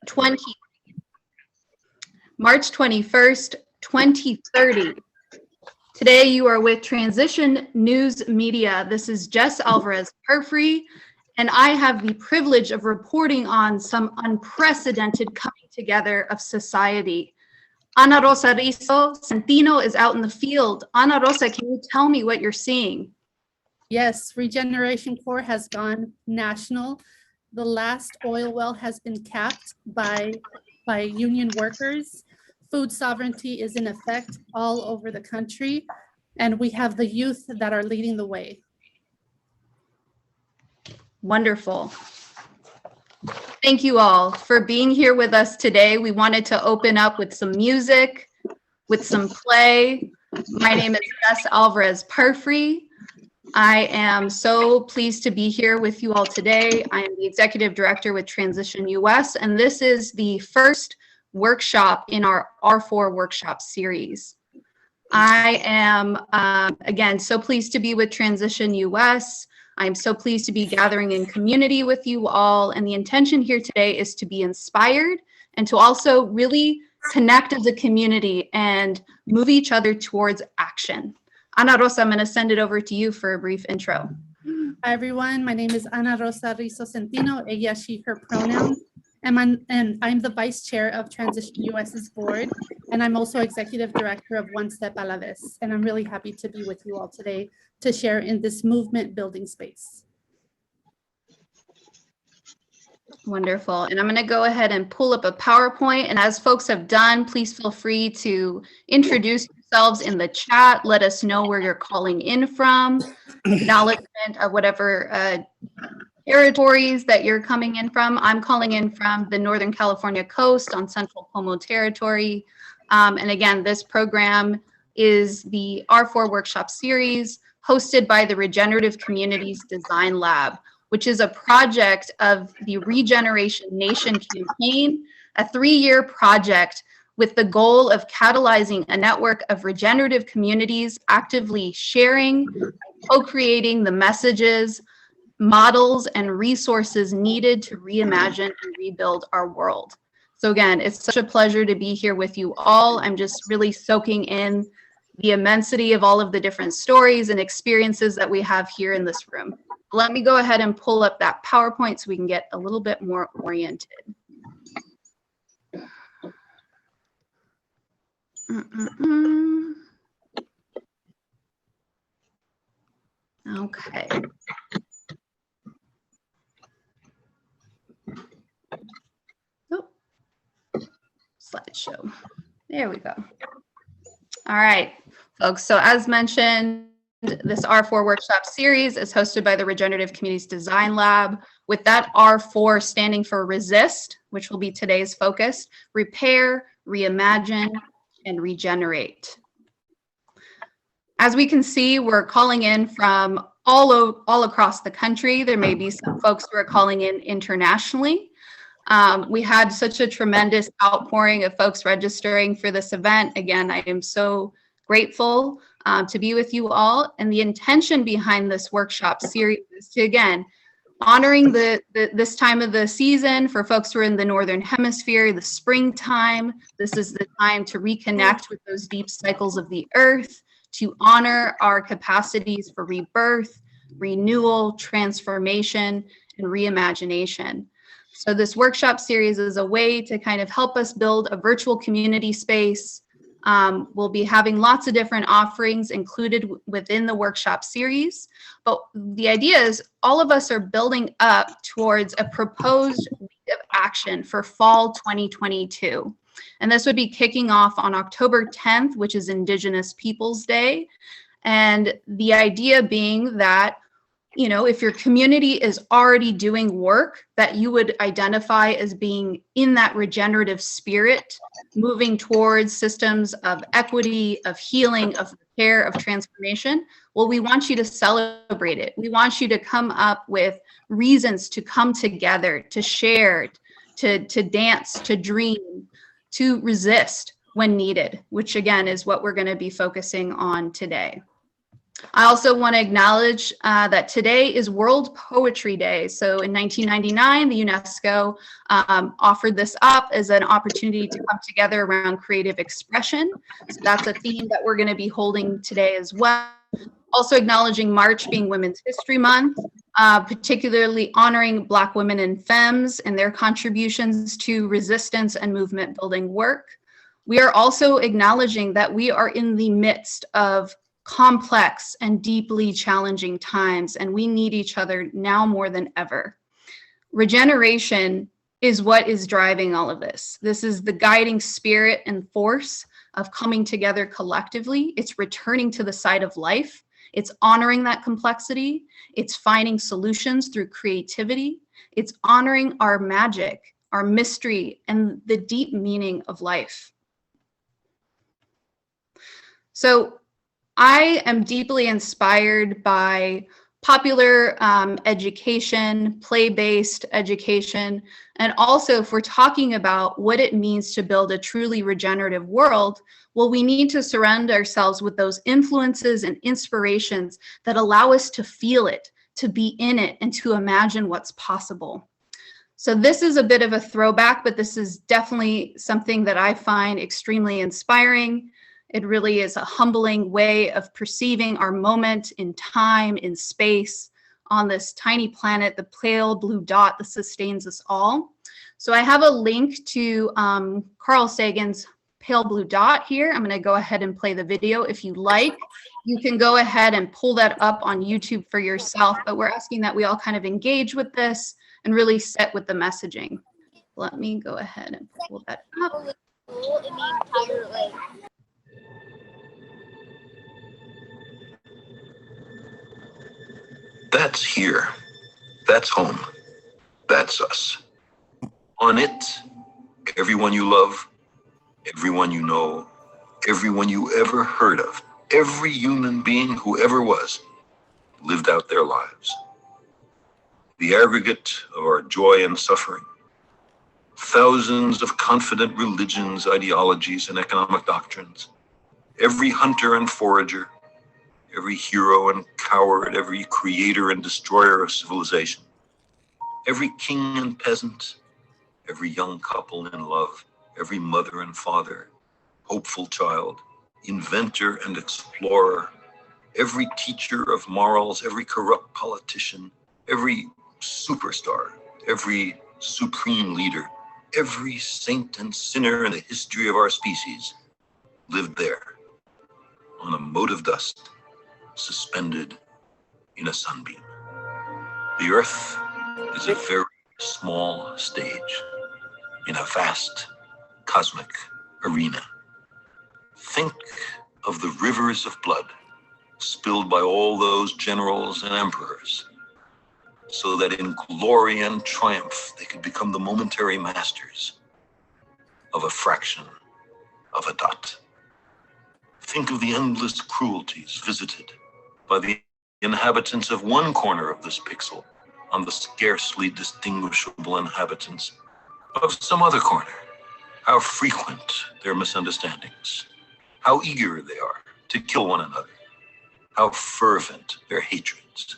20, March 21st, 2030. Today you are with Transition News Media. This is Jess Alvarez Perfrey, and I have the privilege of reporting on some unprecedented coming together of society. Ana Rosa Rizo Centino is out in the field. Ana Rosa, can you tell me what you're seeing? Yes, Regeneration Corps has gone national. The last oil well has been capped by union workers. Food sovereignty is in effect all over the country, and we have the youth that are leading the way. Wonderful. Thank you all for being here with us today. We wanted to open up with some music, with some play. My name is Jess Alvarez Perfrey. I am so pleased to be here with you all today. I am the Executive Director with Transition US, and this is the first workshop in our R4 workshop series. I am, again, so pleased to be with Transition US. I'm so pleased to be gathering in community with you all, and the intention here today is to be inspired and to also really connect as a community and move each other towards action. Ana Rosa, I'm going to send it over to you for a brief intro. Hi, everyone. My name is Ana Rosa Rizo Centino, ella, she, her pronouns. And I'm the vice chair of Transition US's board, and I'm also executive director of One Step a la Vez. And I'm really happy to be with you all today to share in this movement building space. Wonderful. And I'm going to go ahead and pull up a PowerPoint. And as folks have done, please feel free to introduce yourselves in the chat. Let us know where you're calling in from, acknowledgement of whatever territories that you're coming in from. I'm calling in from the Northern California coast on Central Como territory. And again, this program is the R4 workshop series hosted by the Regenerative Communities Design Lab, which is a project of the Regeneration Nation campaign, a 3-year project with the goal of catalyzing a network of regenerative communities actively sharing, co-creating the messages, models, and resources needed to reimagine and rebuild our world. So again, it's such a pleasure to be here with you all. I'm just really soaking in the immensity of all of the different stories and experiences that we have here in this room. Let me go ahead and pull up that PowerPoint so we can get a little bit more oriented. Okay. Slideshow. There we go. All right, folks. So as mentioned, this R4 workshop series is hosted by the Regenerative Communities Design Lab, with that R4 standing for resist, which will be today's focus, repair, reimagine, and regenerate. As we can see, we're calling in from all across the country. There may be some folks who are calling in internationally. We had such a tremendous outpouring of folks registering for this event. Again, I am so grateful to be with you all. And the intention behind this workshop series is to, again, honoring this time of the season for folks who are in the Northern Hemisphere, the springtime. This is the time to reconnect with those deep cycles of the earth, to honor our capacities for rebirth, renewal, transformation, and reimagination. So this workshop series is a way to kind of help us build a virtual community space. We'll be having lots of different offerings included within the workshop series. But the idea is all of us are building up towards a proposed week of action for fall 2022. And this would be kicking off on October 10th, which is Indigenous Peoples Day. And the idea being that, you know, if your community is already doing work that you would identify as being in that regenerative spirit, moving towards systems of equity, of healing, of repair, of transformation, well, we want you to celebrate it. We want you to come up with reasons to come together, to share, to dance, to dream, to resist when needed, which again is what we're going to be focusing on today. I also want to acknowledge that today is World Poetry Day. So in 1999, the UNESCO offered this up as an opportunity to come together around creative expression. So that's a theme that we're going to be holding today as well. Also acknowledging March being Women's History Month, particularly honoring Black women and femmes and their contributions to resistance and movement building work. We are also acknowledging that we are in the midst of complex and deeply challenging times, and we need each other now more than ever. Regeneration is what is driving all of this. This is the guiding spirit and force of coming together collectively. It's returning to the side of life. It's honoring that complexity. It's finding solutions through creativity. It's honoring our magic, our mystery, and the deep meaning of life. So I am deeply inspired by popular education, play-based education, and also if we're talking about what it means to build a truly regenerative world, well, we need to surround ourselves with those influences and inspirations that allow us to feel it, to be in it, and to imagine what's possible. So this is a bit of a throwback, but this is definitely something that I find extremely inspiring. It really is a humbling way of perceiving our moment in time, in space, on this tiny planet, the pale blue dot that sustains us all. So I have a link to Carl Sagan's pale blue dot here. I'm going to go ahead and play the video if you like. You can go ahead and pull that up on YouTube for yourself, but we're asking that we all kind of engage with this and really sit with the messaging. Let me go ahead and pull that up. That's here. That's home. That's us. On it, everyone you love, everyone you know, everyone you ever heard of, every human being who ever was, lived out their lives. The aggregate of our joy and suffering, thousands of confident religions, ideologies, and economic doctrines, every hunter and forager, every hero and coward, every creator and destroyer of civilization, every king and peasant, every young couple in love, every mother and father, hopeful child, inventor and explorer, every teacher of morals, every corrupt politician, every superstar, every supreme leader, every saint and sinner in the history of our species lived there on a mote of dust, suspended in a sunbeam. The Earth is a very small stage in a vast cosmic arena. Think of the rivers of blood spilled by all those generals and emperors, so that in glory and triumph they could become the momentary masters of a fraction of a dot. Think of the endless cruelties visited by the inhabitants of one corner of this pixel on the scarcely distinguishable inhabitants of some other corner. How frequent their misunderstandings, how eager they are to kill one another, how fervent their hatreds.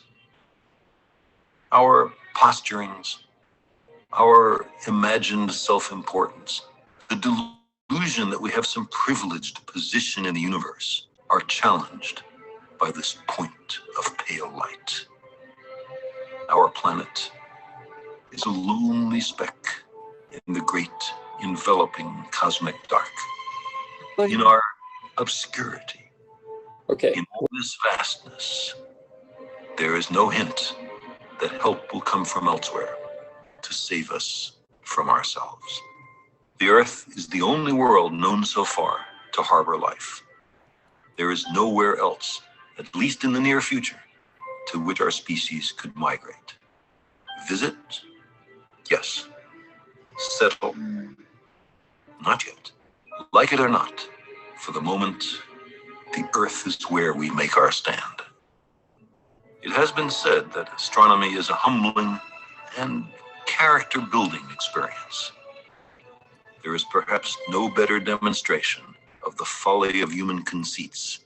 Our posturings, our imagined self-importance, the delusion that we have some privileged position in the universe are challenged by this point of pale light. Our planet is a lonely speck in the great enveloping cosmic dark. In our obscurity, in all this vastness, there is no hint that help will come from elsewhere to save us from ourselves. The Earth is the only world known so far to harbor life. There is nowhere else, at least in the near future, to which our species could migrate. Visit? Yes. Settle? Not yet. Like it or not, for the moment, the Earth is where we make our stand. It has been said that astronomy is a humbling and character-building experience. There is perhaps no better demonstration of the folly of human conceits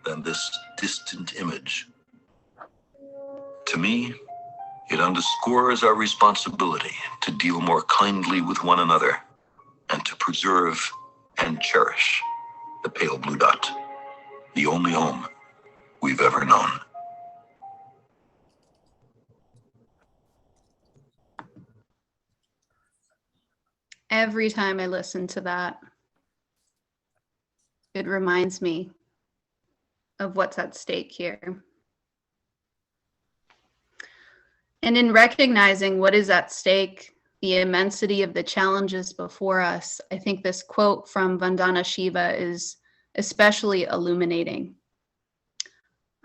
than this distant image. To me, it underscores our responsibility to deal more kindly with one another and to preserve and cherish the pale blue dot, the only home we've ever known. Every time I listen to that, it reminds me of what's at stake here. And in recognizing what is at stake, the immensity of the challenges before us, I think this quote from Vandana Shiva is especially illuminating.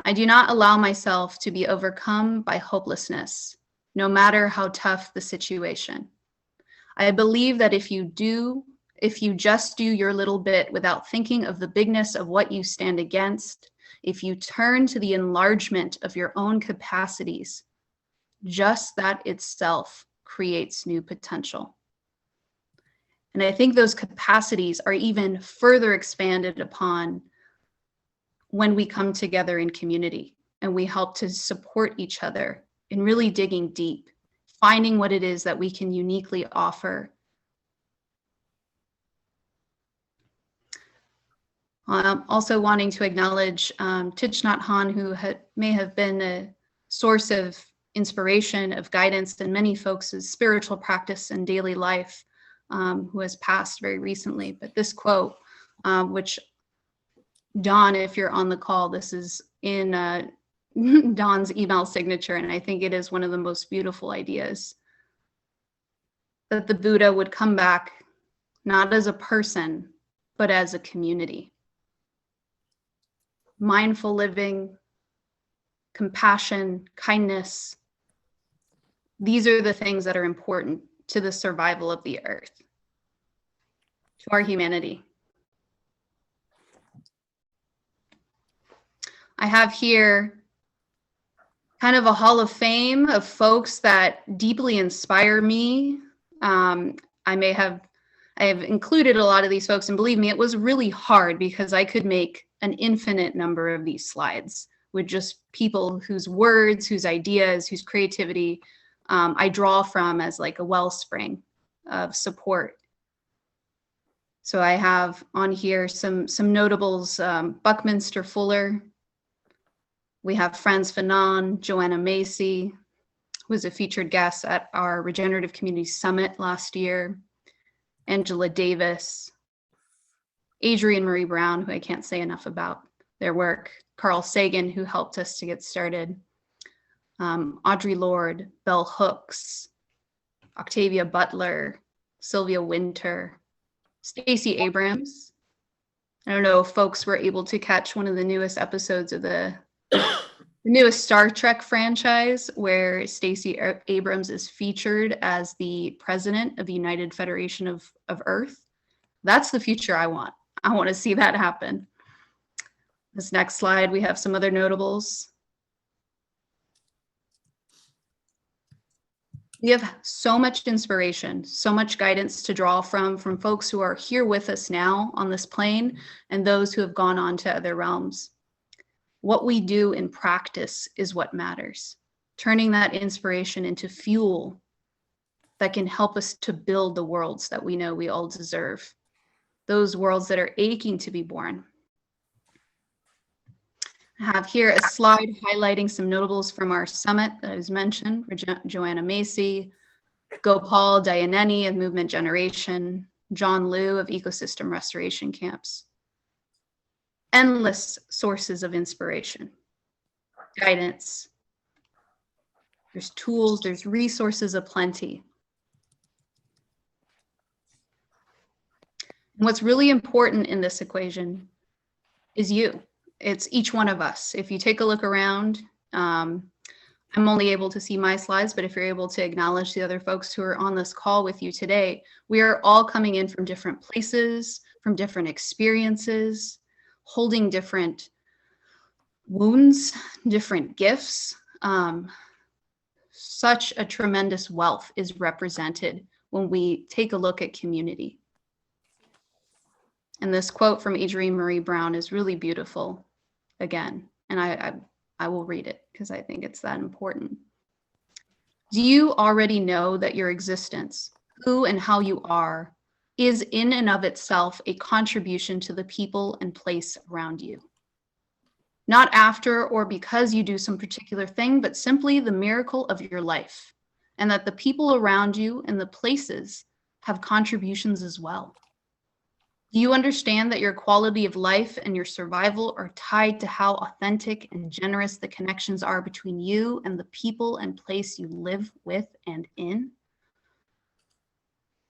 I do not allow myself to be overcome by hopelessness, no matter how tough the situation. I believe that if you just do your little bit without thinking of the bigness of what you stand against, if you turn to the enlargement of your own capacities, just that itself creates new potential. And I think those capacities are even further expanded upon when we come together in community and we help to support each other in really digging deep, finding what it is that we can uniquely offer. Also wanting to acknowledge Thich Nhat Hanh, who may have been a source of inspiration, of guidance in many folks' spiritual practice and daily life, who has passed very recently. But this quote, which Dawn, if you're on the call, this is in Dawn's email signature, and I think it is one of the most beautiful ideas, that the Buddha would come back not as a person, but as a community. Mindful living, compassion, kindness. These are the things that are important to the survival of the earth, to our humanity. I have here kind of a hall of fame of folks that deeply inspire me. I have included a lot of these folks, and believe me, it was really hard because I could make an infinite number of these slides with just people whose words, whose ideas, whose creativity I draw from as like a wellspring of support. So I have on here some notables, Buckminster Fuller. We have Franz Fanon, Joanna Macy, who was a featured guest at our Regenerative Community Summit last year, Angela Davis, Adrienne Marie Brown, who I can't say enough about their work, Carl Sagan, who helped us to get started, Audre Lorde, Bell Hooks, Octavia Butler, Sylvia Wynter, Stacey Abrams. I don't know if folks were able to catch one of the newest episodes of the newest Star Trek franchise, where Stacey Abrams is featured as the president of the United Federation of Earth. That's the future I want. I want to see that happen. This next slide, we have some other notables. We have so much inspiration, so much guidance to draw from folks who are here with us now on this plane and those who have gone on to other realms. What we do in practice is what matters. Turning that inspiration into fuel that can help us to build the worlds that we know we all deserve. Those worlds that are aching to be born. I have here a slide highlighting some notables from our summit that was mentioned: Joanna Macy, Gopal Dayaneni of Movement Generation, John Liu of Ecosystem Restoration Camps. Endless sources of inspiration, guidance. There's tools, there's resources aplenty. And what's really important in this equation is you. It's each one of us. If you take a look around, I'm only able to see my slides, but if you're able to acknowledge the other folks who are on this call with you today, we are all coming in from different places, from different experiences, holding different wounds, different gifts. Such a tremendous wealth is represented when we take a look at community. And this quote from Adrienne Marie Brown is really beautiful. again, and I will read it because I think it's that important. Do you already know that your existence, who and how you are, is in and of itself a contribution to the people and place around you? Not after or because you do some particular thing, but simply the miracle of your life, and that the people around you and the places have contributions as well. Do you understand that your quality of life and your survival are tied to how authentic and generous the connections are between you and the people and place you live with and in?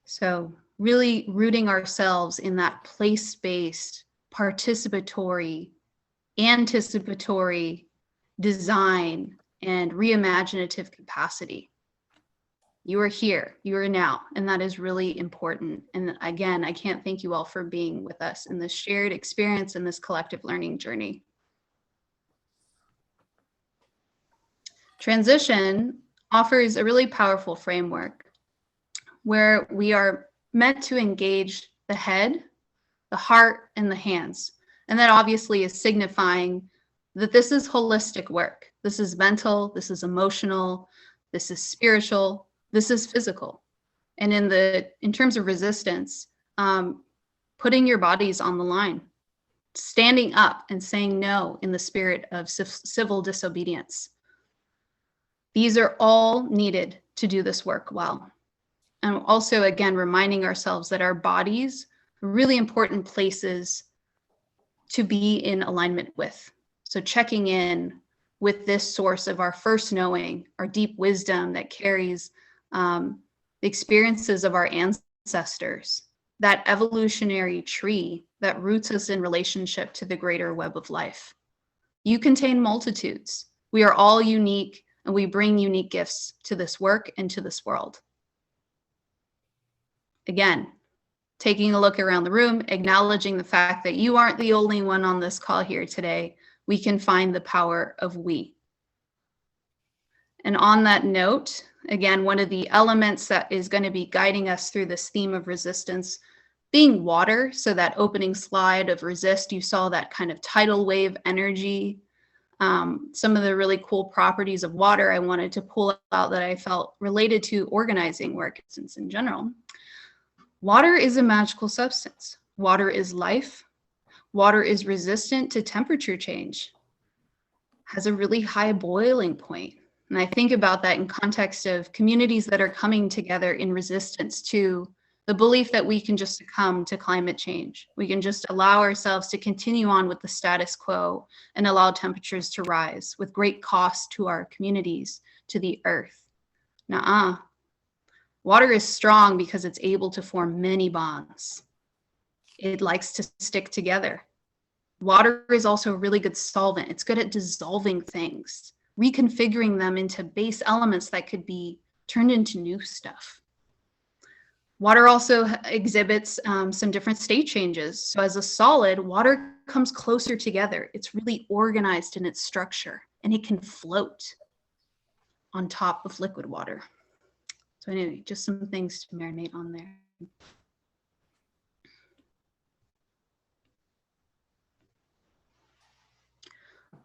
So really rooting ourselves in that place-based, participatory, anticipatory design and reimaginative capacity. You are here, you are now, and that is really important. And again, I can't thank you all for being with us in this shared experience and this collective learning journey. Transition offers a really powerful framework where we are meant to engage the head, the heart, and the hands. And that obviously is signifying that this is holistic work. This is mental, this is emotional, this is spiritual, this is physical. And in terms of resistance, putting your bodies on the line, standing up and saying no in the spirit of civil disobedience. These are all needed to do this work well. And also, again, reminding ourselves that our bodies are really important places to be in alignment with. So checking in with this source of our first knowing, our deep wisdom that carries the experiences of our ancestors, that evolutionary tree that roots us in relationship to the greater web of life. You contain multitudes. We are all unique, and we bring unique gifts to this work and to this world. Again, taking a look around the room, acknowledging the fact that you aren't the only one on this call here today. We can find the power of we. And on that note, again, one of the elements that is going to be guiding us through this theme of resistance being water. So that opening slide of resist, you saw that kind of tidal wave energy. Some of the really cool properties of water I wanted to pull out that I felt related to organizing work in general. Water is a magical substance. Water is life. Water is resistant to temperature change, has a really high boiling point. And I think about that in context of communities that are coming together in resistance to the belief that we can just succumb to climate change. We can just allow ourselves to continue on with the status quo and allow temperatures to rise with great cost to our communities, to the earth. Nuh-uh. Water is strong because it's able to form many bonds. It likes to stick together. Water is also a really good solvent. It's good at dissolving things, reconfiguring them into base elements that could be turned into new stuff. Water also exhibits some different state changes. So as a solid, water comes closer together. It's really organized in its structure, and it can float on top of liquid water. So anyway, just some things to marinate on there.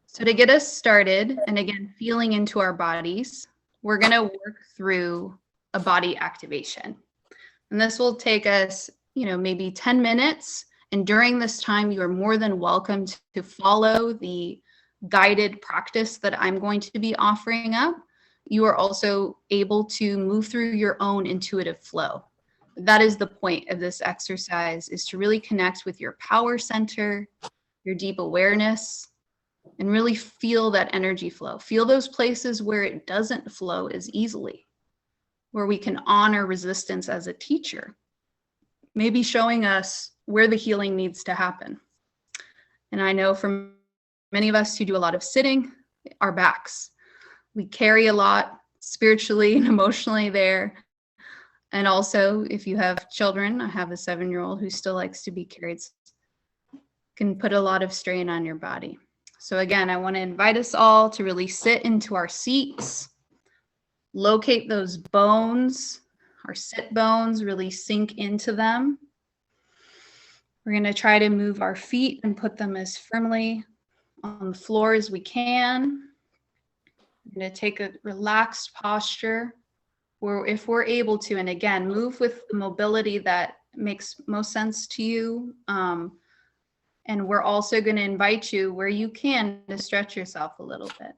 So to get us started, and again, feeling into our bodies, we're going to work through a body activation. And this will take us, maybe 10 minutes. And during this time, you are more than welcome to follow the guided practice that I'm going to be offering up. You are also able to move through your own intuitive flow. That is the point of this exercise, is to really connect with your power center, your deep awareness, and really feel that energy flow. Feel those places where it doesn't flow as easily, where we can honor resistance as a teacher, maybe showing us where the healing needs to happen. And I know for many of us who do a lot of sitting, our backs, we carry a lot spiritually and emotionally there. And also, if you have children, I have a 7-year-old who still likes to be carried, can put a lot of strain on your body. So again, I want to invite us all to really sit into our seats, locate those bones, our sit bones, really sink into them. We're going to try to move our feet and put them as firmly on the floor as we can. We're going to take a relaxed posture, or if we're able to, and again, move with the mobility that makes most sense to you. And we're also going to invite you, where you can, to stretch yourself a little bit.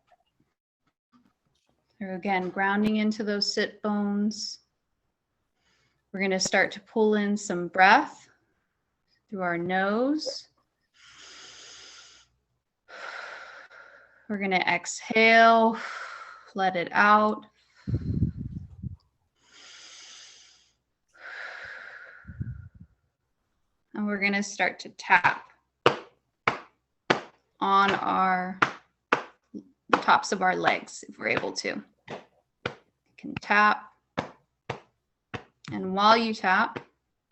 So again, grounding into those sit bones. We're going to start to pull in some breath through our nose. We're going to exhale, let it out. And we're going to start to tap on the tops of our legs if we're able to. You can tap. And while you tap,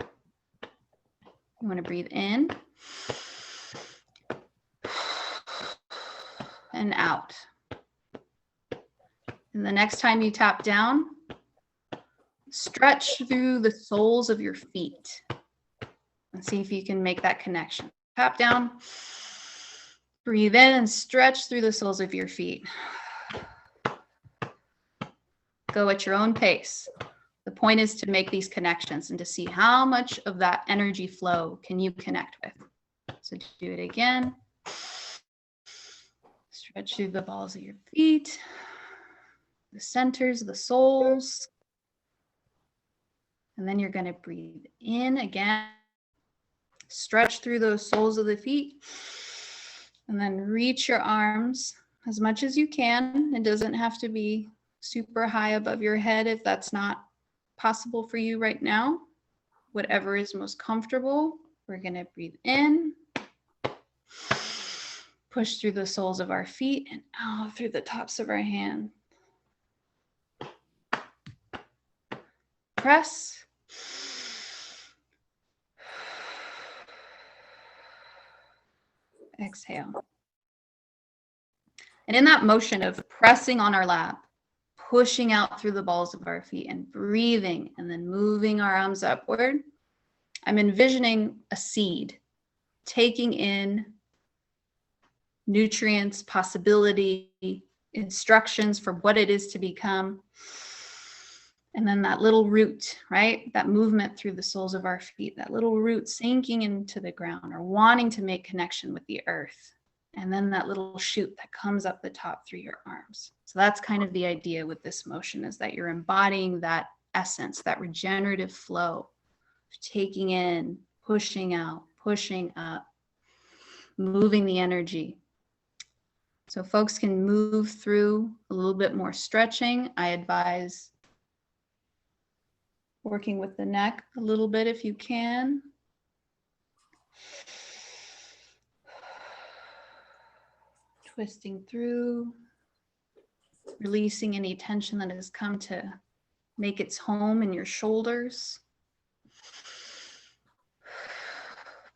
you want to breathe in and out. And the next time you tap down, stretch through the soles of your feet and see if you can make that connection. Tap down, breathe in and stretch through the soles of your feet. Go at your own pace. The point is to make these connections and to see how much of that energy flow can you connect with. So do it again. Stretch through the balls of your feet, the centers, the soles. And then you're going to breathe in again. Stretch through those soles of the feet. And then reach your arms as much as you can. It doesn't have to be super high above your head if that's not possible for you right now. Whatever is most comfortable. We're going to breathe in. Push through the soles of our feet and out through the tops of our hands. Press. Exhale. And in that motion of pressing on our lap, pushing out through the balls of our feet and breathing and then moving our arms upward, I'm envisioning a seed taking in nutrients, possibility, instructions for what it is to become. And then that little root, right? That movement through the soles of our feet, that little root sinking into the ground or wanting to make connection with the earth. And then that little shoot that comes up the top through your arms. So that's kind of the idea with this motion, is that you're embodying that essence, that regenerative flow, taking in, pushing out, pushing up, moving the energy. So folks can move through a little bit more stretching. I advise working with the neck a little bit if you can. Twisting through, releasing any tension that has come to make its home in your shoulders.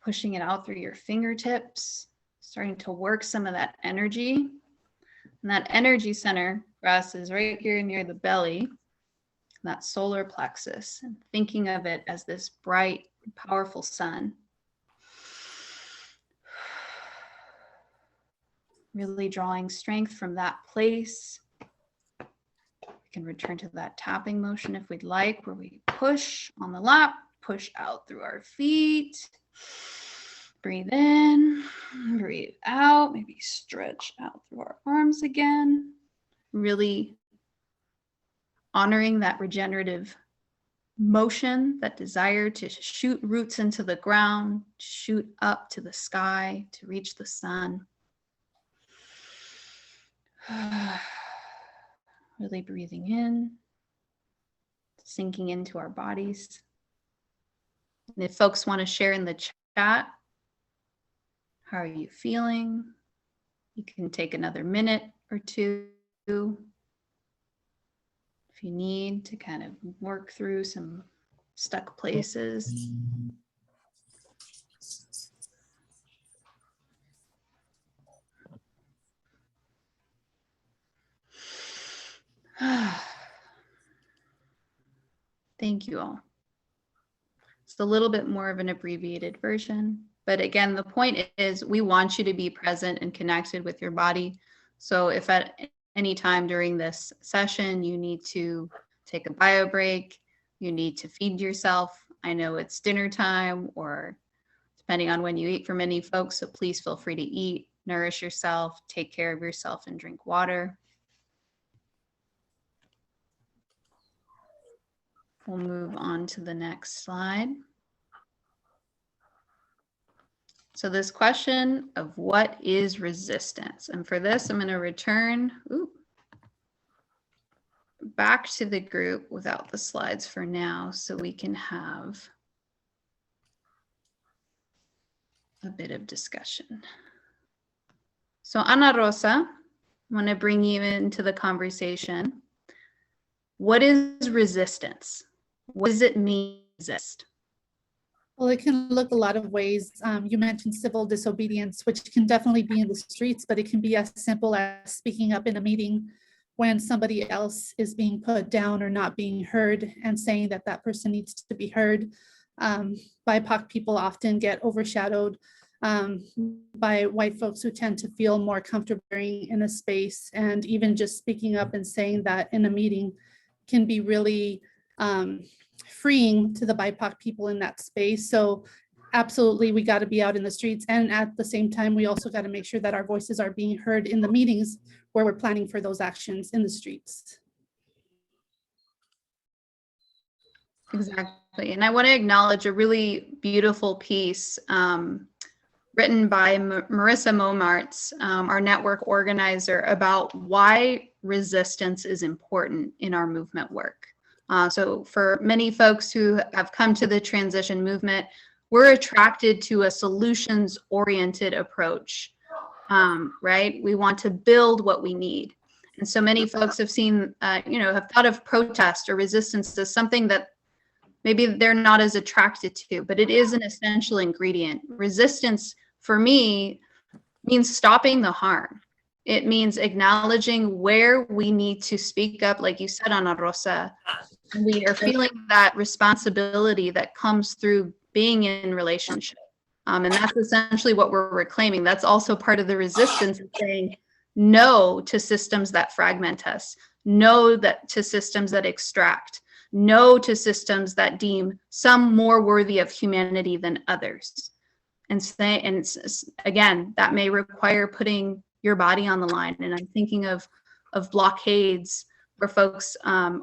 Pushing it out through your fingertips, starting to work some of that energy. And that energy center for us is right here near the belly, that solar plexus, and thinking of it as this bright, powerful sun. Really drawing strength from that place. We can return to that tapping motion if we'd like, where we push on the lap, push out through our feet. Breathe in, breathe out, maybe stretch out through our arms again. Really honoring that regenerative motion, that desire to shoot roots into the ground, shoot up to the sky, to reach the sun. Really breathing in, sinking into our bodies. And if folks want to share in the chat, how are you feeling? You can take another minute or two if you need to kind of work through some stuck places. Thank you all. It's a little bit more of an abbreviated version. But again, the point is we want you to be present and connected with your body. So if at any time during this session you need to take a bio break, you need to feed yourself. I know it's dinner time or depending on when you eat for many folks, so please feel free to eat, nourish yourself, take care of yourself, and drink water. We'll move on to the next slide. So this question of what is resistance? And for this, I'm going to return back to the group without the slides for now so we can have a bit of discussion. So Ana Rosa, I want to bring you into the conversation. What is resistance? What does it mean to resist? Well, it can look a lot of ways. You mentioned civil disobedience, which can definitely be in the streets, but it can be as simple as speaking up in a meeting when somebody else is being put down or not being heard and saying that that person needs to be heard. BIPOC people often get overshadowed by white folks who tend to feel more comfortable in a space, and even just speaking up and saying that in a meeting can be really freeing to the BIPOC people in that space. So absolutely, we got to be out in the streets. And at the same time, we also got to make sure that our voices are being heard in the meetings where we're planning for those actions in the streets. Exactly. And I want to acknowledge a really beautiful piece written by Marissa Momartz, our network organizer, about why resistance is important in our movement work. So for many folks who have come to the transition movement, we're attracted to a solutions-oriented approach, right? We want to build what we need. And so many folks have seen, have thought of protest or resistance as something that maybe they're not as attracted to, but it is an essential ingredient. Resistance, for me, means stopping the harm. It means acknowledging where we need to speak up, like you said, Ana Rosa. And we are feeling that responsibility that comes through being in relationship. And that's essentially what we're reclaiming. That's also part of the resistance of saying no to systems that fragment us, no to systems that extract, no to systems that deem some more worthy of humanity than others. And again, that may require putting your body on the line. And I'm thinking of blockades where folks are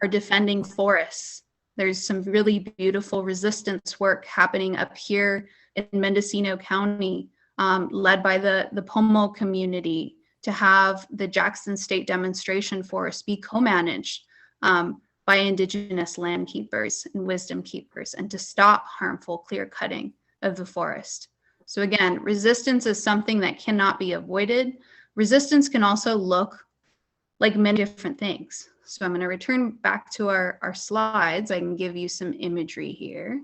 defending forests. There's some really beautiful resistance work happening up here in Mendocino County, led by the Pomo community, to have the Jackson State Demonstration Forest be co-managed by Indigenous land keepers and wisdom keepers, and to stop harmful clear cutting of the forest. So again, resistance is something that cannot be avoided. Resistance can also look like many different things. So I'm going to return back to our slides. I can give you some imagery here.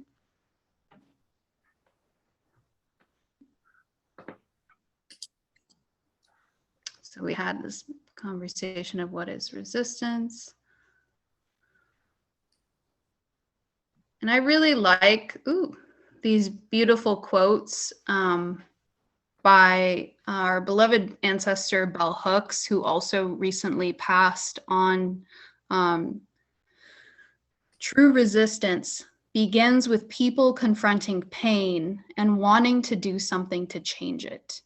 So we had this conversation of what is resistance. And I really like these beautiful quotes by our beloved ancestor Bell Hooks, who also recently passed on. True resistance begins with people confronting pain and wanting to do something to change it.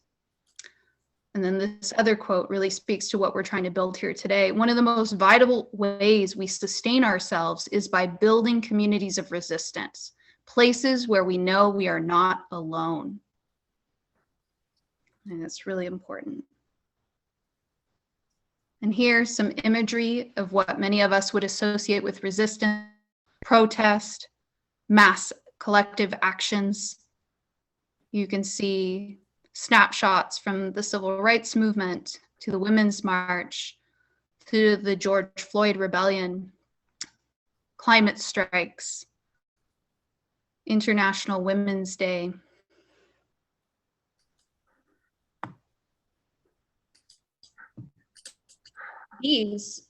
And then this other quote really speaks to what we're trying to build here today. One of the most vital ways we sustain ourselves is by building communities of resistance, places where we know we are not alone. And that's really important. And here's some imagery of what many of us would associate with resistance, protest, mass collective actions. You can see snapshots from the Civil Rights Movement to the Women's March, to the George Floyd Rebellion, climate strikes, International Women's Day. These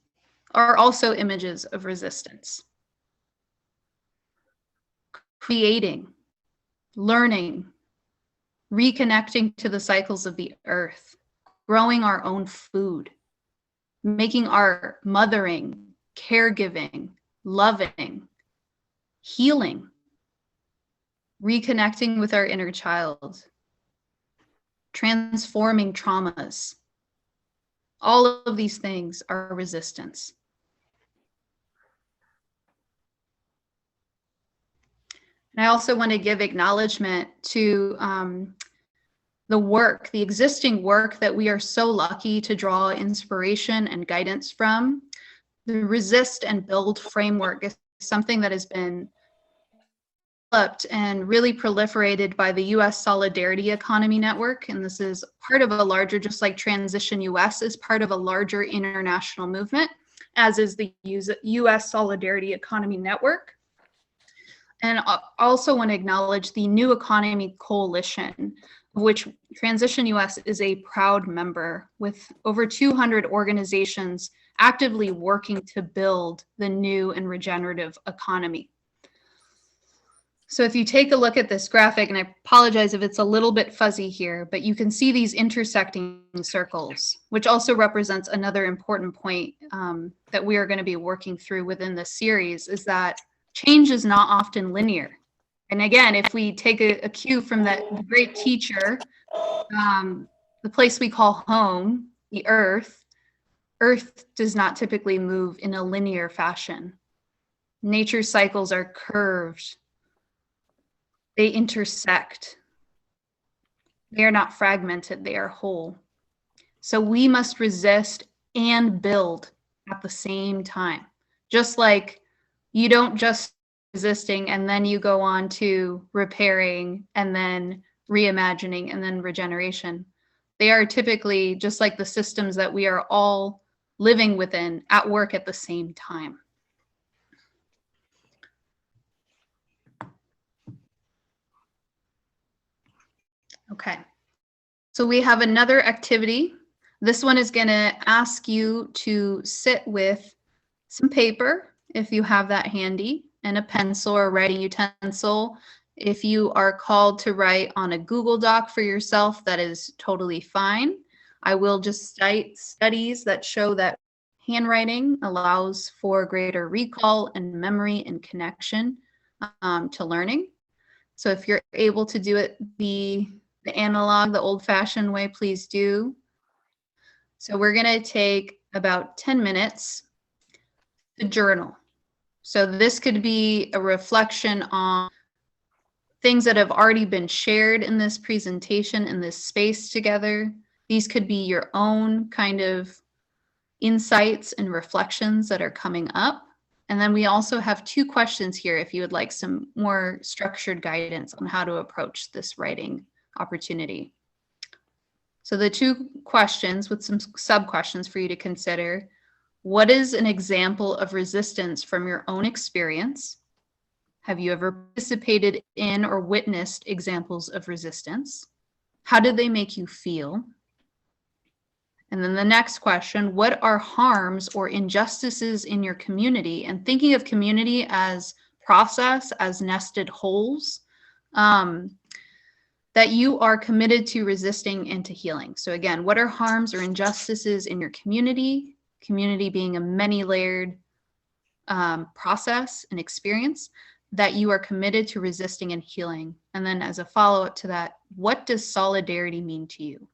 are also images of resistance. creating, learning, reconnecting to the cycles of the earth, growing our own food, making our mothering, caregiving, loving, healing, reconnecting with our inner child, transforming traumas. All of these things are resistance. And I also want to give acknowledgement to the existing work that we are so lucky to draw inspiration and guidance from. The Resist and Build framework is something that has been developed and really proliferated by the US Solidarity Economy Network. And this is part of a larger, just like Transition US is part of a larger international movement, as is the US Solidarity Economy Network. And I also want to acknowledge the New Economy Coalition, of which Transition US is a proud member, with over 200 organizations actively working to build the new and regenerative economy. So if you take a look at this graphic, and I apologize if it's a little bit fuzzy here, but you can see these intersecting circles, which also represents another important point that we are going to be working through within this series, is that change is not often linear. And again, if we take a cue from that great teacher, the place we call home, the earth does not typically move in a linear fashion. Nature's cycles are curved. They intersect. They are not fragmented, they are whole. So we must resist and build at the same time. Just like you don't just resisting and then you go on to repairing and then reimagining and then regeneration. They are typically just like the systems that we are all living within at work at the same time. Okay, so we have another activity. This one is going to ask you to sit with some paper, if you have that handy, and a pencil or writing utensil. If you are called to write on a Google Doc for yourself, that is totally fine. I will just cite studies that show that handwriting allows for greater recall and memory and connection to learning. So if you're able to do it the analog, the old-fashioned way, please do. So we're going to take about 10 minutes to journal. So this could be a reflection on things that have already been shared in this presentation, in this space together. These could be your own kind of insights and reflections that are coming up. And then we also have 2 questions here if you would like some more structured guidance on how to approach this writing opportunity. So the 2 questions with some sub-questions for you to consider. What is an example of resistance from your own experience? Have you ever participated in or witnessed examples of resistance? How did they make you feel? And then the next question, what are harms or injustices in your community? And thinking of community as process, as nested wholes, that you are committed to resisting and to healing. So again, what are harms or injustices in your community? Community being a many-layered process and experience that you are committed to resisting and healing. And then as a follow-up to that, what does solidarity mean to you?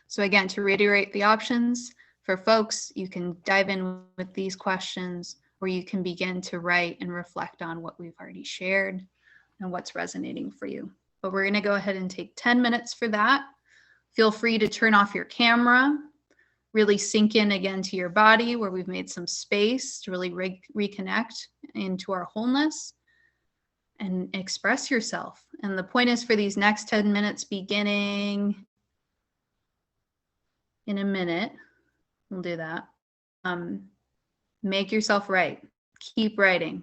So again, to reiterate the options for folks, you can dive in with these questions, or you can begin to write and reflect on what we've already shared and what's resonating for you. But we're going to go ahead and take 10 minutes for that. Feel free to turn off your camera, really sink in again to your body where we've made some space to really reconnect into our wholeness and express yourself. And the point is for these next 10 minutes beginning in a minute, we'll do that. Make yourself write, keep writing.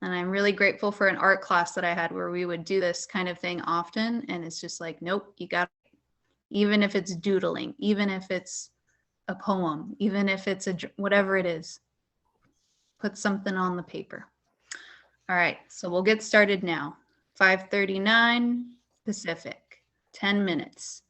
And I'm really grateful for an art class that I had where we would do this kind of thing often. And it's just like, nope, you got it. Even if it's doodling, even if it's a poem, even if it's whatever it is, put something on the paper. All right, so we'll get started now. 5:39 Pacific, 10 minutes.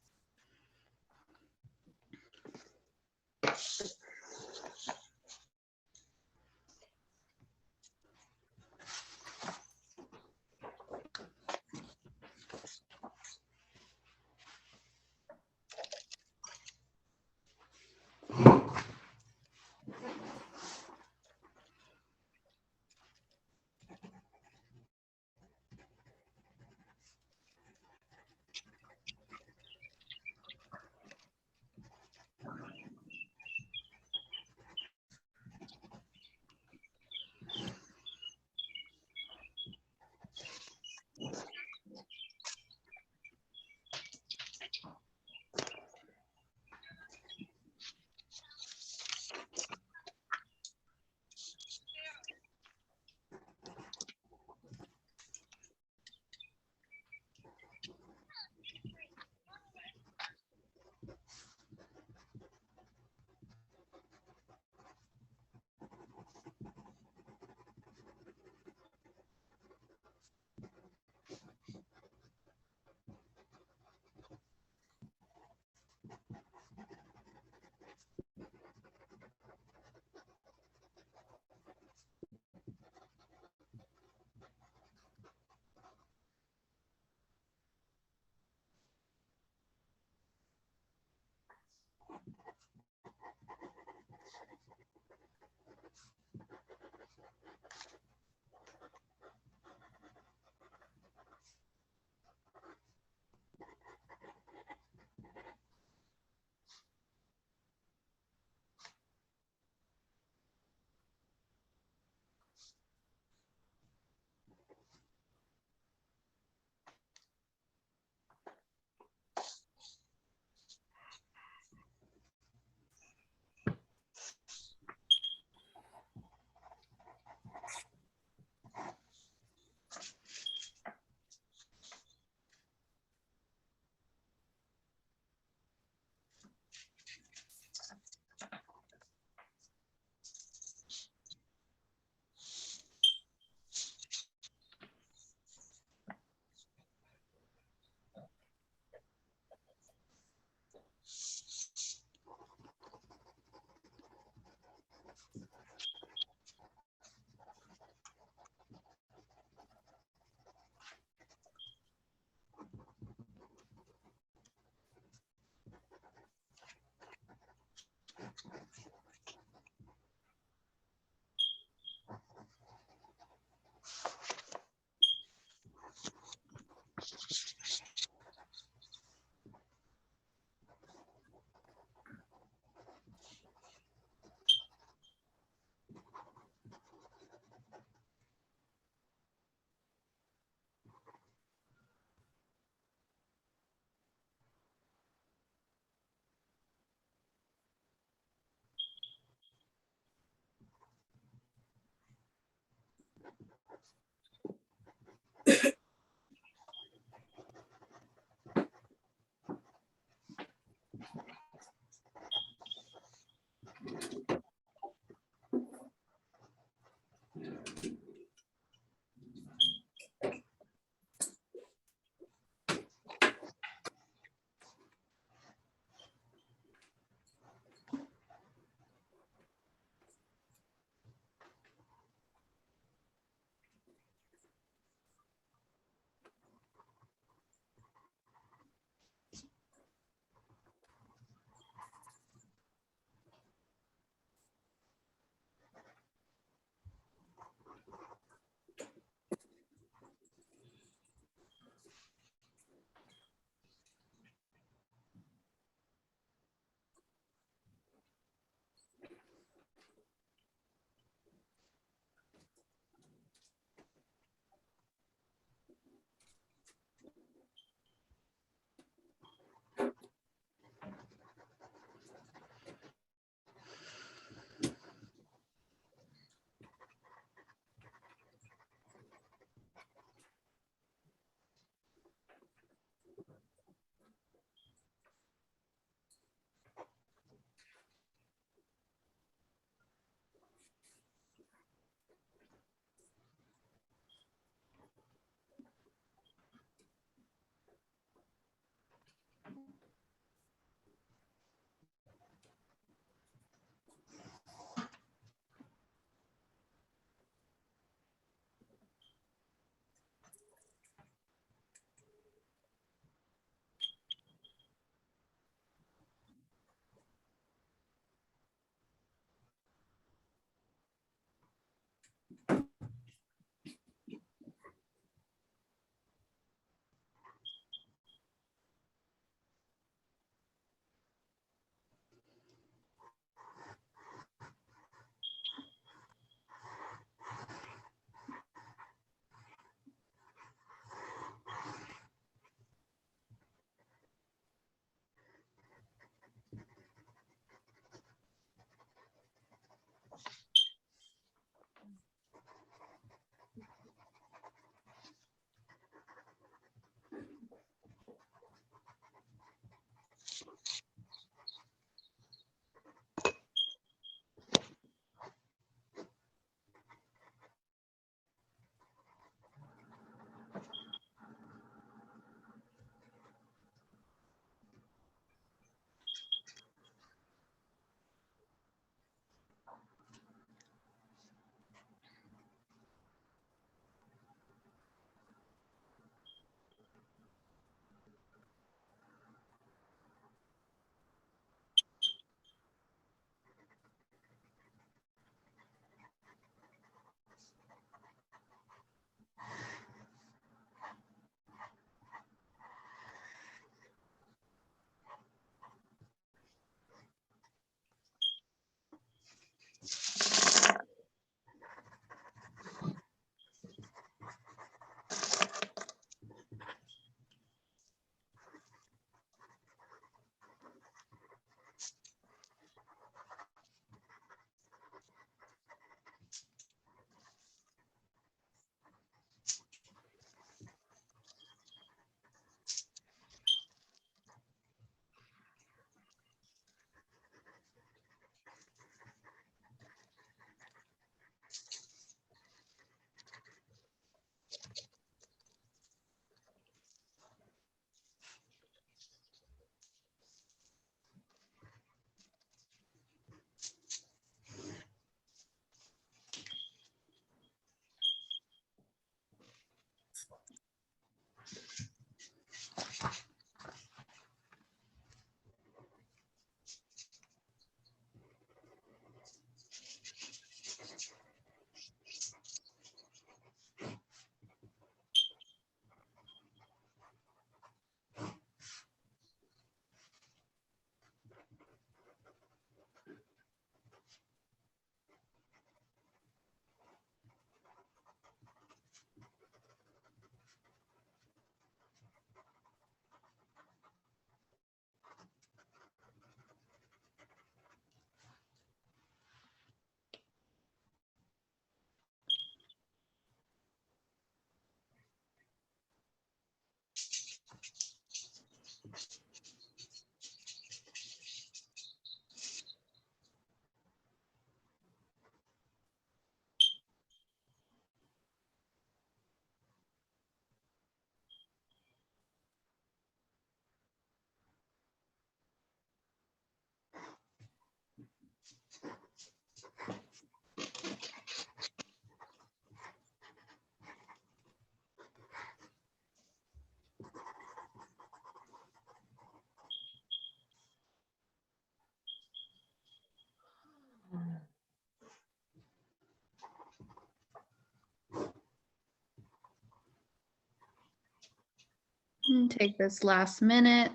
And take this last minute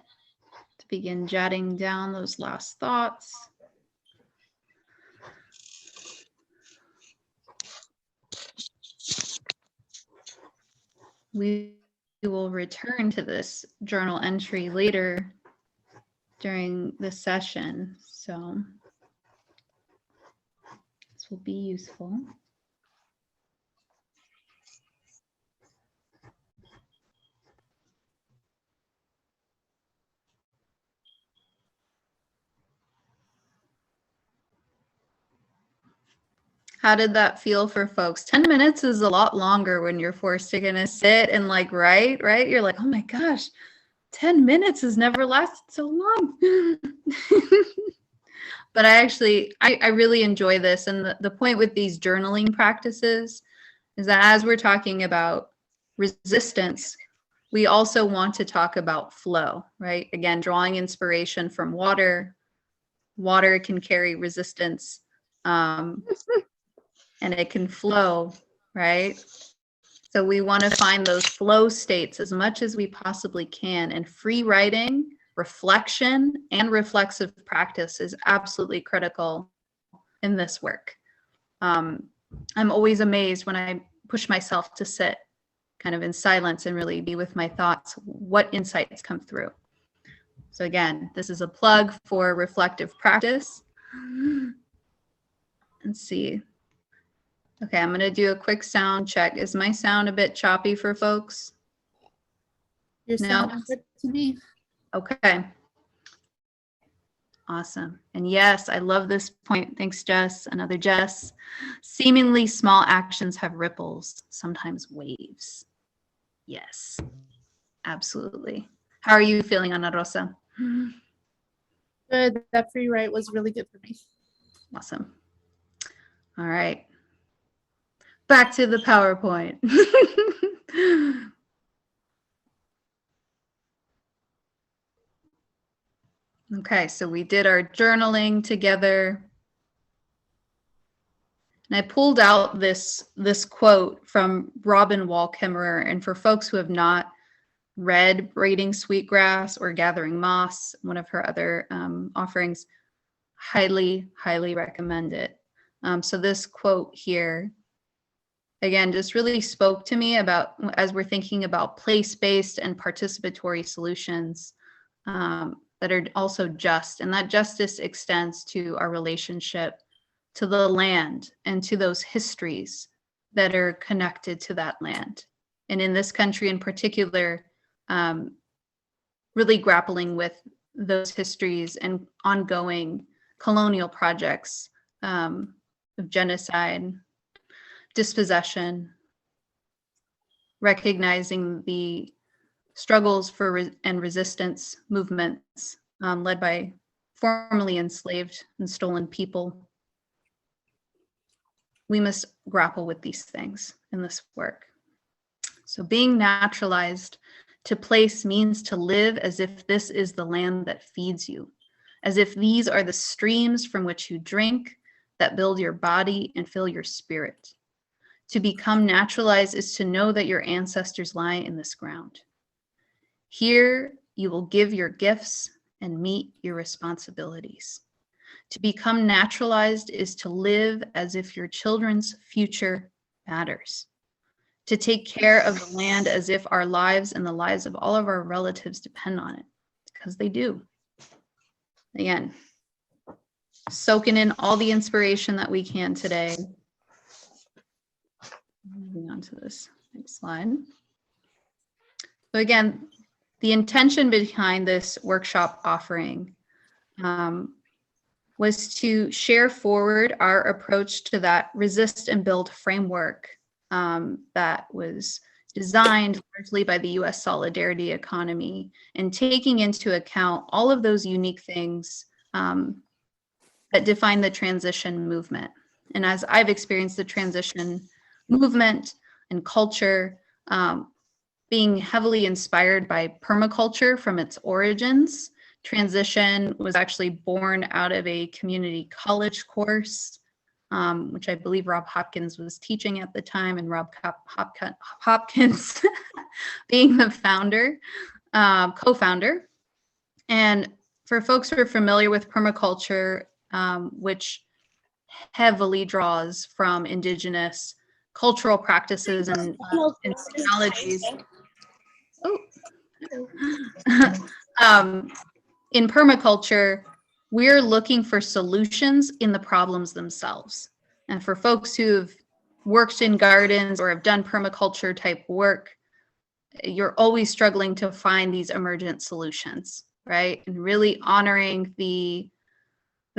to begin jotting down those last thoughts. We will return to this journal entry later during the session, so this will be useful. How did that feel for folks? 10 minutes is a lot longer when you're forced to kind of sit and like write, right? You're like, oh my gosh, 10 minutes has never lasted so long. But I really enjoy this. And the point with these journaling practices is that as we're talking about resistance, we also want to talk about flow, right? Again, drawing inspiration from water. Water can carry resistance. And it can flow, right? So we want to find those flow states as much as we possibly can. And free writing, reflection, and reflexive practice is absolutely critical in this work. I'm always amazed when I push myself to sit kind of in silence and really be with my thoughts, what insights come through. So again, this is a plug for reflective practice. Let's see. Okay, I'm going to do a quick sound check. Is my sound a bit choppy for folks? Your sound is good to me. Okay. Awesome. And yes, I love this point. Thanks, Jess. Another Jess. Seemingly small actions have ripples, sometimes waves. Yes, absolutely. How are you feeling, Ana Rosa? Good. That free write was really good for me. Awesome. All right. Back to the PowerPoint. Okay, so we did our journaling together. And I pulled out this quote from Robin Wall Kimmerer. And for folks who have not read Braiding Sweetgrass or Gathering Moss, one of her other offerings, highly, highly recommend it. So this quote here, again, just really spoke to me about, as we're thinking about place-based and participatory solutions that are also just, and that justice extends to our relationship to the land and to those histories that are connected to that land. And in this country in particular, really grappling with those histories and ongoing colonial projects of genocide, dispossession, recognizing the struggles for and resistance movements led by formerly enslaved and stolen people. We must grapple with these things in this work. So being naturalized to place means to live as if this is the land that feeds you, as if these are the streams from which you drink, that build your body and fill your spirit. To become naturalized is to know that your ancestors lie in this ground. Here, you will give your gifts and meet your responsibilities. To become naturalized is to live as if your children's future matters. To take care of the land as if our lives and the lives of all of our relatives depend on it, because they do. Again, soaking in all the inspiration that we can today. Moving on to this next slide. So again, the intention behind this workshop offering was to share forward our approach to that resist and build framework that was designed largely by the U.S. solidarity economy, and taking into account all of those unique things that define the transition movement. And as I've experienced the transition movement and culture, being heavily inspired by permaculture from its origins, transition was actually born out of a community college course, which I believe Rob Hopkins was teaching at the time, and Rob Hopkins being the founder. co-founder. And for folks who are familiar with permaculture, which heavily draws from indigenous cultural practices and technologies. In permaculture, we're looking for solutions in the problems themselves. And for folks who've worked in gardens or have done permaculture type work, you're always struggling to find these emergent solutions, right? And really honoring the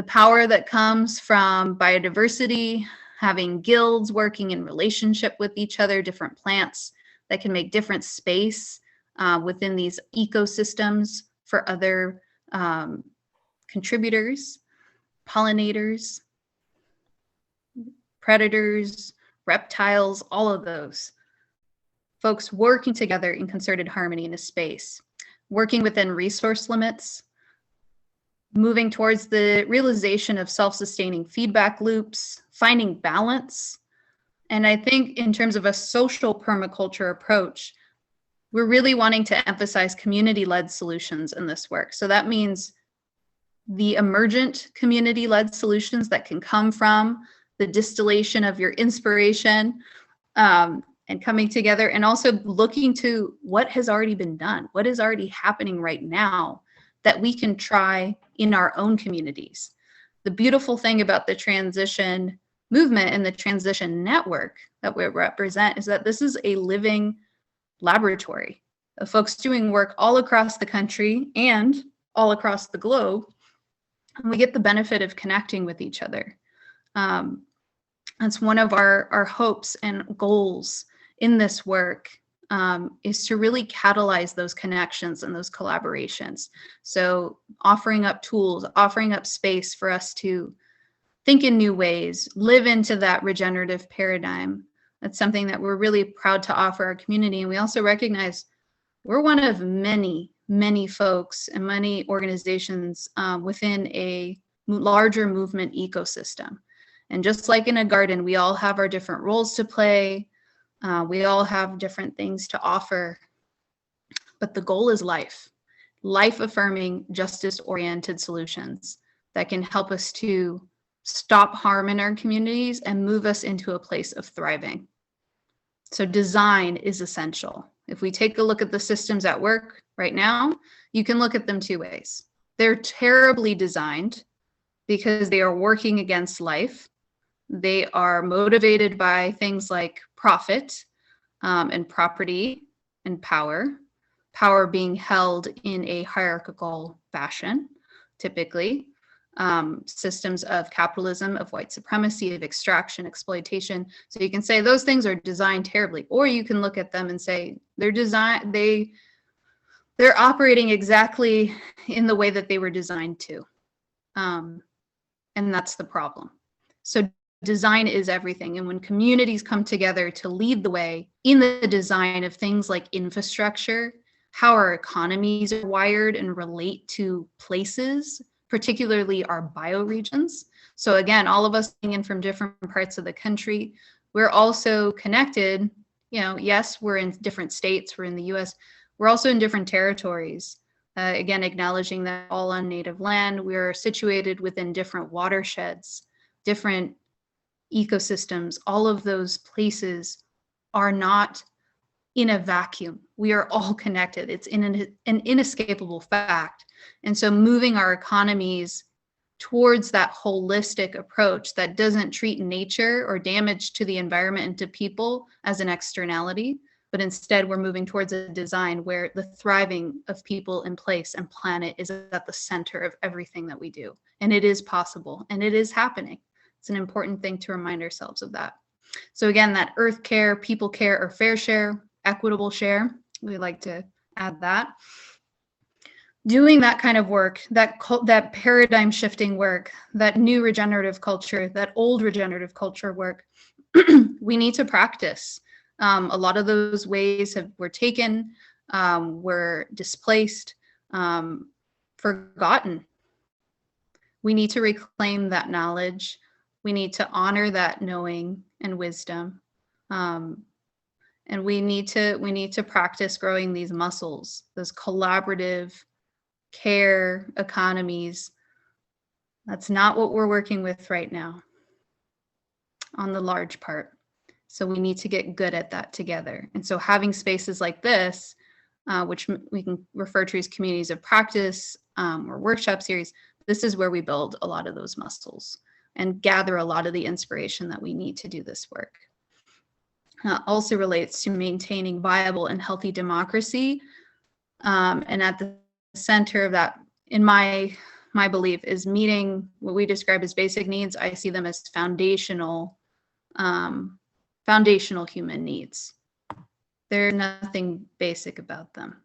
power that comes from biodiversity, having guilds working in relationship with each other, different plants that can make different space within these ecosystems for other contributors, pollinators, predators, reptiles, all of those. Folks working together in concerted harmony in a space, working within resource limits, moving towards the realization of self-sustaining feedback loops, finding balance. And I think in terms of a social permaculture approach, we're really wanting to emphasize community-led solutions in this work. So that means the emergent community-led solutions that can come from the distillation of your inspiration and coming together, and also looking to what has already been done, what is already happening right now that we can try in our own communities. The beautiful thing about the transition movement and the transition network that we represent is that this is a living laboratory of folks doing work all across the country and all across the globe. And we get the benefit of connecting with each other. That's one of our hopes and goals in this work, is to really catalyze those connections and those collaborations. So offering up tools, offering up space for us to think in new ways, live into that regenerative paradigm. That's something that we're really proud to offer our community. And we also recognize we're one of many, many folks and many organizations within a larger movement ecosystem. And just like in a garden, we all have our different roles to play. We all have different things to offer, but the goal is life-affirming, justice-oriented solutions that can help us to stop harm in our communities and move us into a place of thriving. So design is essential. If we take a look at the systems at work right now, you can look at them two ways. They're terribly designed because they are working against life. They are motivated by things like profit and property and power being held in a hierarchical fashion, typically. Systems of capitalism, of white supremacy, of extraction, exploitation. So you can say those things are designed terribly, or you can look at them and say they're operating exactly in the way that they were designed to. And that's the problem. So design is everything. And when communities come together to lead the way in the design of things like infrastructure, how our economies are wired and relate to places, particularly our bioregions. So again, all of us in from different parts of the country, we're also connected. You know, yes, we're in different states, we're in the US, we're also in different territories. Again, acknowledging that all on native land, we're situated within different watersheds, different ecosystems. All of those places are not in a vacuum. We are all connected. It's an inescapable fact. And so moving our economies towards that holistic approach that doesn't treat nature or damage to the environment and to people as an externality, but instead we're moving towards a design where the thriving of people and place and planet is at the center of everything that we do. And it is possible and it is happening. It's an important thing to remind ourselves of that. So again, that earth care, people care, or fair share, equitable share, we like to add that. Doing that kind of work, that paradigm shifting work, that new regenerative culture, that old regenerative culture work, we need to practice. A lot of those ways were taken, were displaced, forgotten. We need to reclaim that knowledge. We need to honor that knowing and wisdom. And we need to practice growing these muscles, those collaborative care economies. That's not what we're working with right now on the large part. So we need to get good at that together. And so having spaces like this, which we can refer to as communities of practice or workshop series, this is where we build a lot of those muscles and gather a lot of the inspiration that we need to do this work. Also relates to maintaining viable and healthy democracy. And at the center of that, in my belief, is meeting what we describe as basic needs. I see them as foundational human needs. There's nothing basic about them.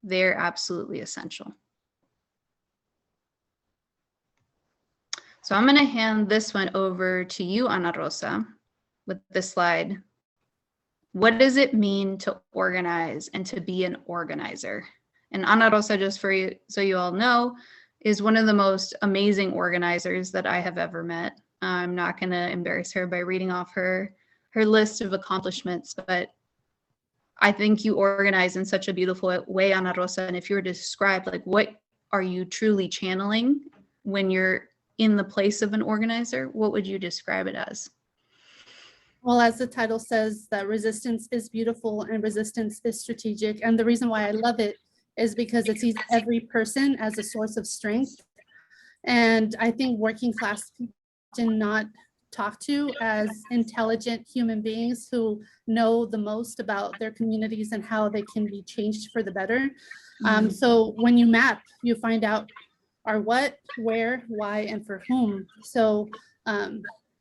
They're absolutely essential. So I'm going to hand this one over to you, Ana Rosa, with this slide. What does it mean to organize and to be an organizer? And Ana Rosa, just for you, so you all know, is one of the most amazing organizers that I have ever met. I'm not going to embarrass her by reading off her list of accomplishments, but I think you organize in such a beautiful way, Ana Rosa. And if you were to describe, like, what are you truly channeling when you're in the place of an organizer, what would you describe it as? Well, as the title says, that resistance is beautiful and resistance is strategic. And the reason why I love it is because it sees every person as a source of strength. And I think working class people do not talked to as intelligent human beings who know the most about their communities and how they can be changed for the better. So when you map, you find out our what, where, why, and for whom. So,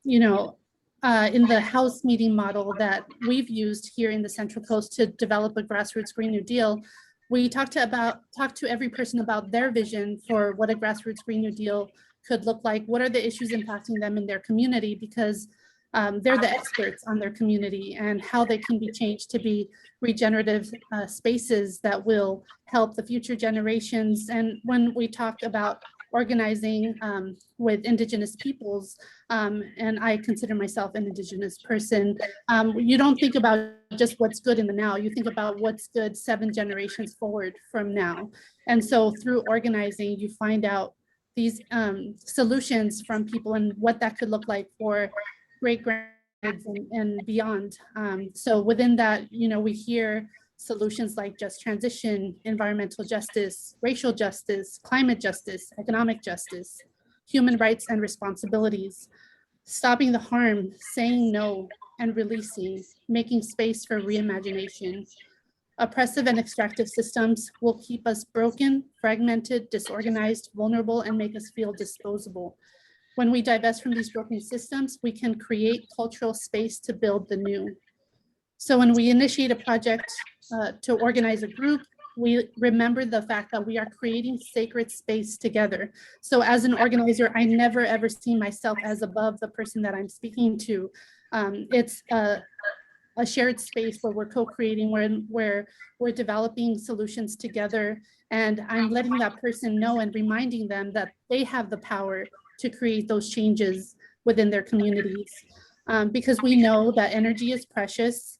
you know, in the house meeting model that we've used here in the Central Coast to develop a grassroots Green New Deal, we talk to every person about their vision for what a grassroots Green New Deal could look like. What are the issues impacting them in their community? Because they're the experts on their community and how they can be changed to be regenerative spaces that will help the future generations. And when we talk about organizing with Indigenous peoples, and I consider myself an Indigenous person, you don't think about just what's good in the now, you think about what's good 7 generations forward from now. And so through organizing, you find out these solutions from people and what that could look like for great grandkids and beyond. So within that, you know, we hear solutions like just transition, environmental justice, racial justice, climate justice, economic justice, human rights and responsibilities, stopping the harm, saying no, and releasing, making space for reimagination. Oppressive and extractive systems will keep us broken, fragmented, disorganized, vulnerable, and make us feel disposable. When we divest from these broken systems, we can create cultural space to build the new. So when we initiate a project to organize a group, we remember the fact that we are creating sacred space together. So as an organizer, I never ever see myself as above the person that I'm speaking to. It's a shared space where we're co-creating, where we're developing solutions together. And I'm letting that person know and reminding them that they have the power to create those changes within their communities. Because we know that energy is precious,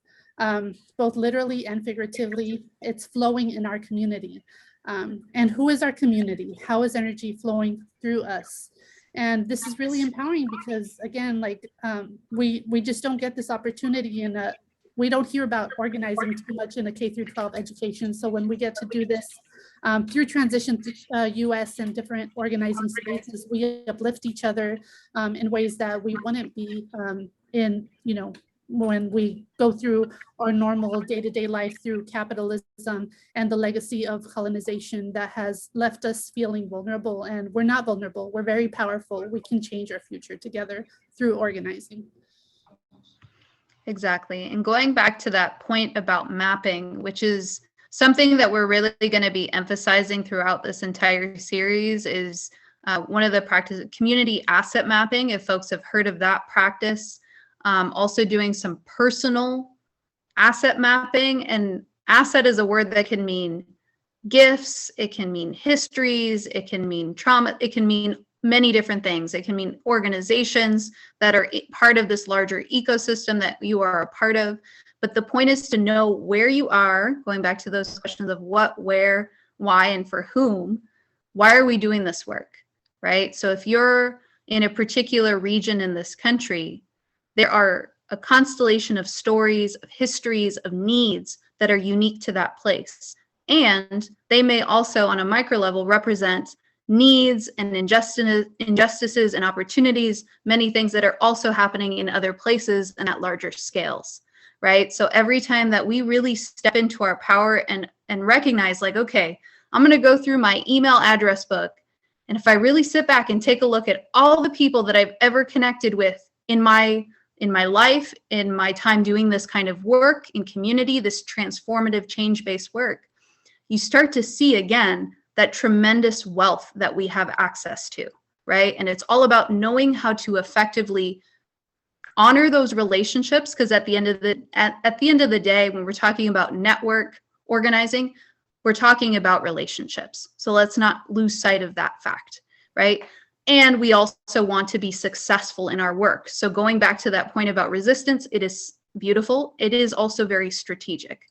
both literally and figuratively. It's flowing in our community. And who is our community? How is energy flowing through us? And this is really empowering because, again, like we just don't get this opportunity we don't hear about organizing too much in a K through 12 education. So when we get to do this through Transition US and different organizing spaces, we uplift each other in ways that we wouldn't be in, you know, when we go through our normal day-to-day life through capitalism and the legacy of colonization that has left us feeling vulnerable. And we're not vulnerable, we're very powerful. We can change our future together through organizing. Exactly. And going back to that point about mapping, which is something that we're really going to be emphasizing throughout this entire series, is one of the practices, community asset mapping, if folks have heard of that practice. Also doing some personal asset mapping, and asset is a word that can mean gifts, it can mean histories, it can mean trauma, it can mean many different things. It can mean organizations that are part of this larger ecosystem that you are a part of. But the point is to know where you are, going back to those questions of what, where, why, and for whom. Why are we doing this work, right? So if you're in a particular region in this country, there are a constellation of stories, of histories, of needs that are unique to that place. And they may also, on a micro level, represent needs and injustices and opportunities, many things that are also happening in other places and at larger scales, right? So every time that we really step into our power and recognize, like, okay, I'm going to go through my email address book, and if I really sit back and take a look at all the people that I've ever connected with in my life, in my time doing this kind of work in community, this transformative change-based work, you start to see again that tremendous wealth that we have access to, right? And it's all about knowing how to effectively honor those relationships, because at the end of the day, when we're talking about network organizing, we're talking about relationships. So let's not lose sight of that fact, right? And we also want to be successful in our work. So going back to that point about resistance, it is beautiful. It is also very strategic,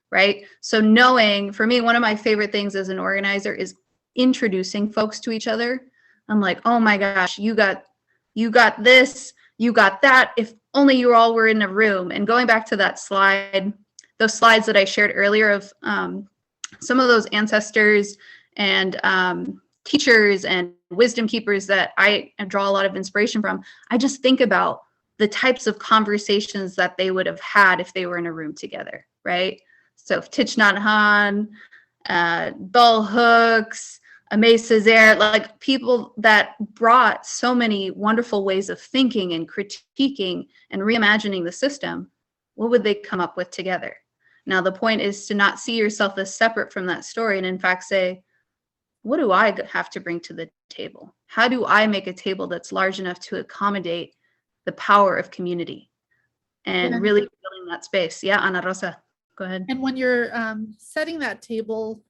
right? So knowing, for me, one of my favorite things as an organizer is introducing folks to each other. I'm like, oh my gosh, you got this, you got that. If only you all were in a room. And going back to that slide, those slides that I shared earlier of some of those ancestors and teachers and wisdom keepers that I draw a lot of inspiration from, I just think about the types of conversations that they would have had if they were in a room together, right? So Thich Nhat Hanh, Bell Hooks, Aimé Césaire, like people that brought so many wonderful ways of thinking and critiquing and reimagining the system, what would they come up with together? Now, the point is to not see yourself as separate from that story and in fact say, what do I have to bring to the table? How do I make a table that's large enough to accommodate the power of community and really filling that space? Yeah, Ana Rosa, go ahead. And when you're setting that table,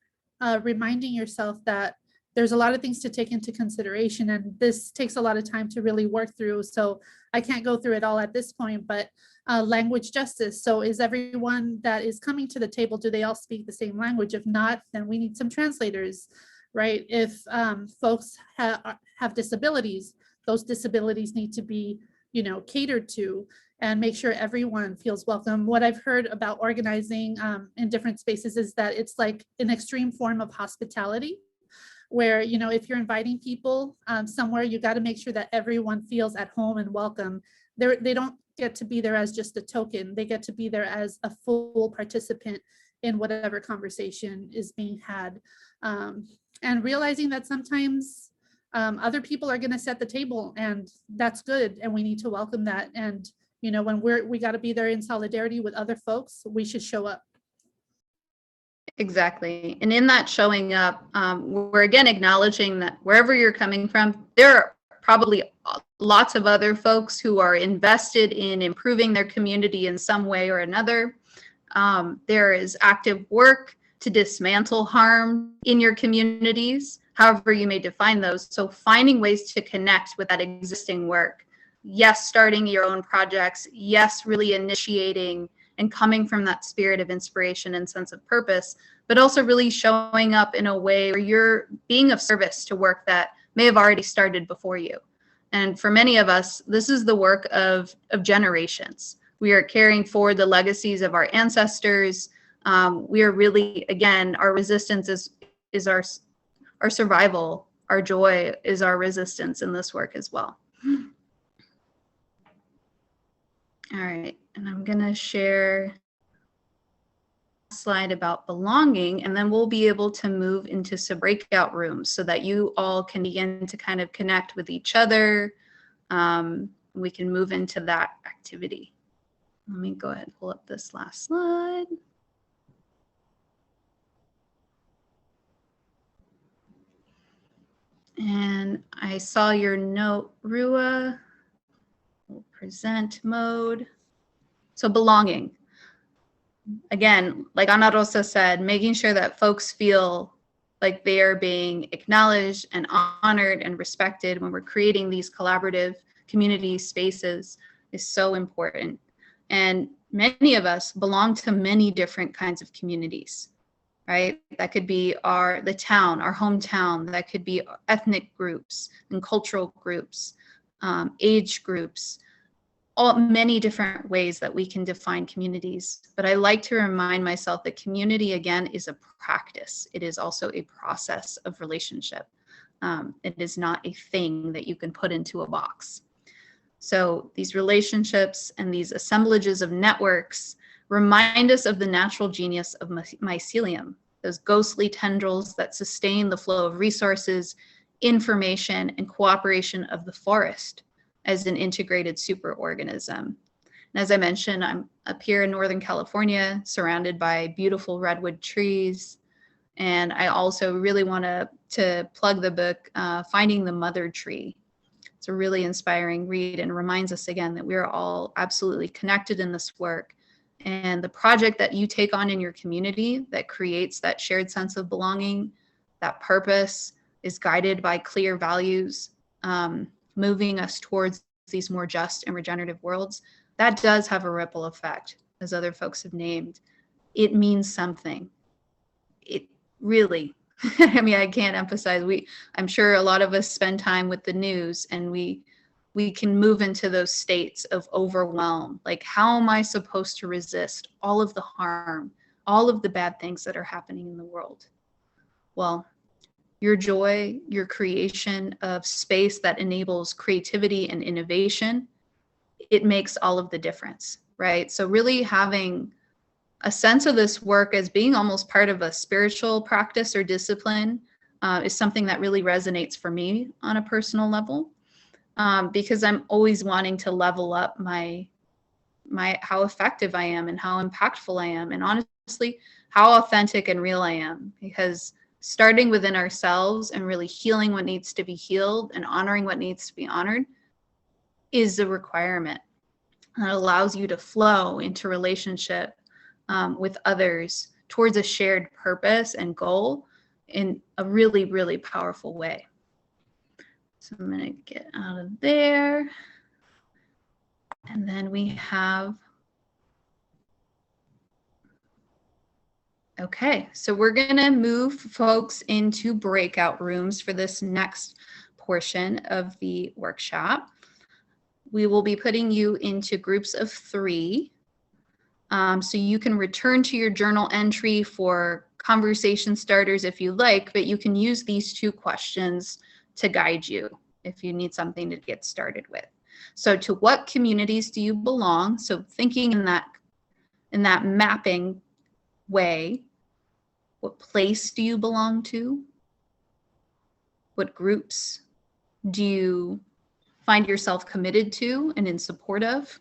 reminding yourself that there's a lot of things to take into consideration, and this takes a lot of time to really work through. So I can't go through it all at this point, but language justice. So is everyone that is coming to the table, do they all speak the same language? If not, then we need some translators, right? If folks have disabilities, those disabilities need to be, catered to, and make sure everyone feels welcome. What I've heard about organizing in different spaces is that it's like an extreme form of hospitality, where, if you're inviting people somewhere, you got to make sure that everyone feels at home and welcome. They don't get to be there as just a token. They get to be there as a full participant in whatever conversation is being had. And realizing that sometimes other people are going to set the table, and that's good. And we need to welcome that. And, when we got to be there in solidarity with other folks, we should show up. Exactly. And in that showing up, we're again acknowledging that wherever you're coming from, there are probably lots of other folks who are invested in improving their community in some way or another. There is active work to dismantle harm in your communities, however you may define those. So finding ways to connect with that existing work. Yes, starting your own projects. Yes, really initiating and coming from that spirit of inspiration and sense of purpose, but also really showing up in a way where you're being of service to work that may have already started before you. And for many of us, this is the work of generations. We are carrying forward the legacies of our ancestors. We are really, again, our resistance is our survival. Our joy is our resistance in this work as well. All right, and I'm gonna share a slide about belonging, and then we'll be able to move into some breakout rooms so that you all can begin to kind of connect with each other. We can move into that activity. Let me go ahead and pull up this last slide. And I saw your note, Rua. Present mode. So belonging. Again, like Ana Rosa said, making sure that folks feel like they are being acknowledged and honored and respected when we're creating these collaborative community spaces is so important. And many of us belong to many different kinds of communities, right? That could be the town, our hometown. That could be ethnic groups and cultural groups, age groups, many different ways that we can define communities. But I like to remind myself that community, again, is a practice. It is also a process of relationship. It is not a thing that you can put into a box. So these relationships and these assemblages of networks remind us of the natural genius of mycelium, those ghostly tendrils that sustain the flow of resources, information, and cooperation of the forest as an integrated superorganism. And as I mentioned, I'm up here in Northern California, surrounded by beautiful redwood trees. And I also really want to plug the book, Finding the Mother Tree. It's a really inspiring read and reminds us again that we're all absolutely connected in this work. And the project that you take on in your community that creates that shared sense of belonging, that purpose, is guided by clear values, moving us towards these more just and regenerative worlds, that does have a ripple effect, as other folks have named. It means something. It really, I mean, I can't emphasize, I'm sure a lot of us spend time with the news, and we can move into those states of overwhelm. Like, how am I supposed to resist all of the harm, all of the bad things that are happening in the world? Well, your joy, your creation of space that enables creativity and innovation, it makes all of the difference, right? So really having a sense of this work as being almost part of a spiritual practice or discipline is something that really resonates for me on a personal level, because I'm always wanting to level up my how effective I am and how impactful I am, and honestly, how authentic and real I am, because starting within ourselves and really healing what needs to be healed and honoring what needs to be honored is a requirement. And it allows you to flow into relationship with others towards a shared purpose and goal in a really, really powerful way. So I'm going to get out of there. And then we have, okay, so we're going to move folks into breakout rooms for this next portion of the workshop. We will be putting you into groups of 3. So you can return to your journal entry for conversation starters if you like, but you can use these 2 questions to guide you if you need something to get started with. So to what communities do you belong? So thinking in that mapping way, what place do you belong to? What groups do you find yourself committed to and in support of?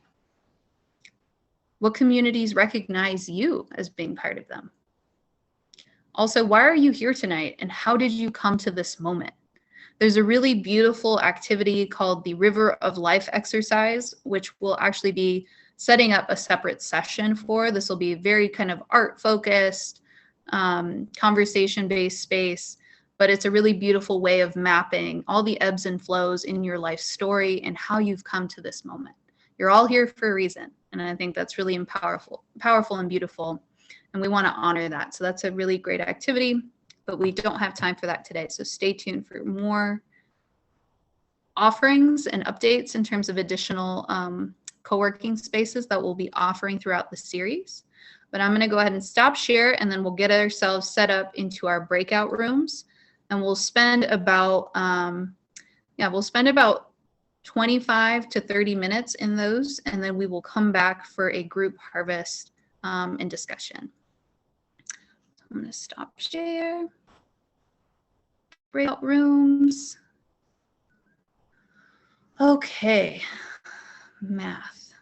What communities recognize you as being part of them? Also, why are you here tonight, and how did you come to this moment? There's a really beautiful activity called the River of Life exercise, which we'll actually be setting up a separate session for. This will be very kind of art-focused, conversation-based space, but it's a really beautiful way of mapping all the ebbs and flows in your life story and how you've come to this moment. You're all here for a reason, and I think that's really powerful and beautiful, and we want to honor that. So that's a really great activity, but we don't have time for that today. So stay tuned for more offerings and updates in terms of additional co-working spaces that we'll be offering throughout the series. But I'm going to go ahead and stop share, and then we'll get ourselves set up into our breakout rooms, and we'll spend about 25 to 30 minutes in those, and then we will come back for a group harvest and discussion. So I'm going to stop share. Breakout rooms. Okay, math.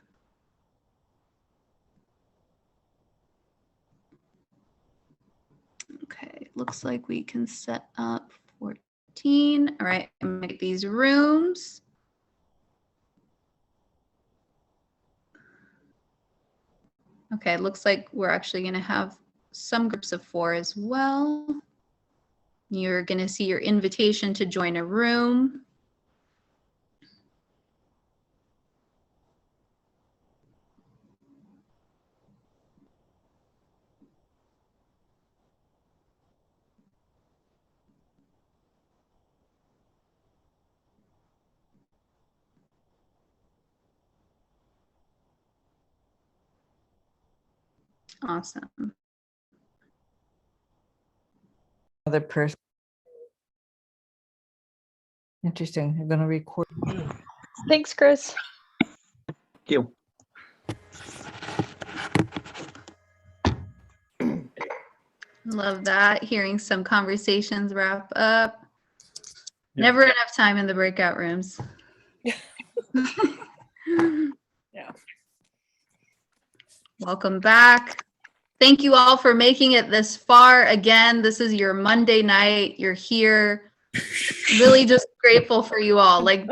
Okay, looks like we can set up 14. All right, make these rooms. Okay, looks like we're actually going to have some groups of 4 as well. You're going to see your invitation to join a room. Awesome. Other person. Interesting. I'm going to record. Thanks, Chris. Thank you. Love that. Hearing some conversations wrap up. Yeah. Never enough time in the breakout rooms. Yeah. Welcome back. Thank you all for making it this far. Again, this is your Monday night. You're here. Really just grateful for you all. Like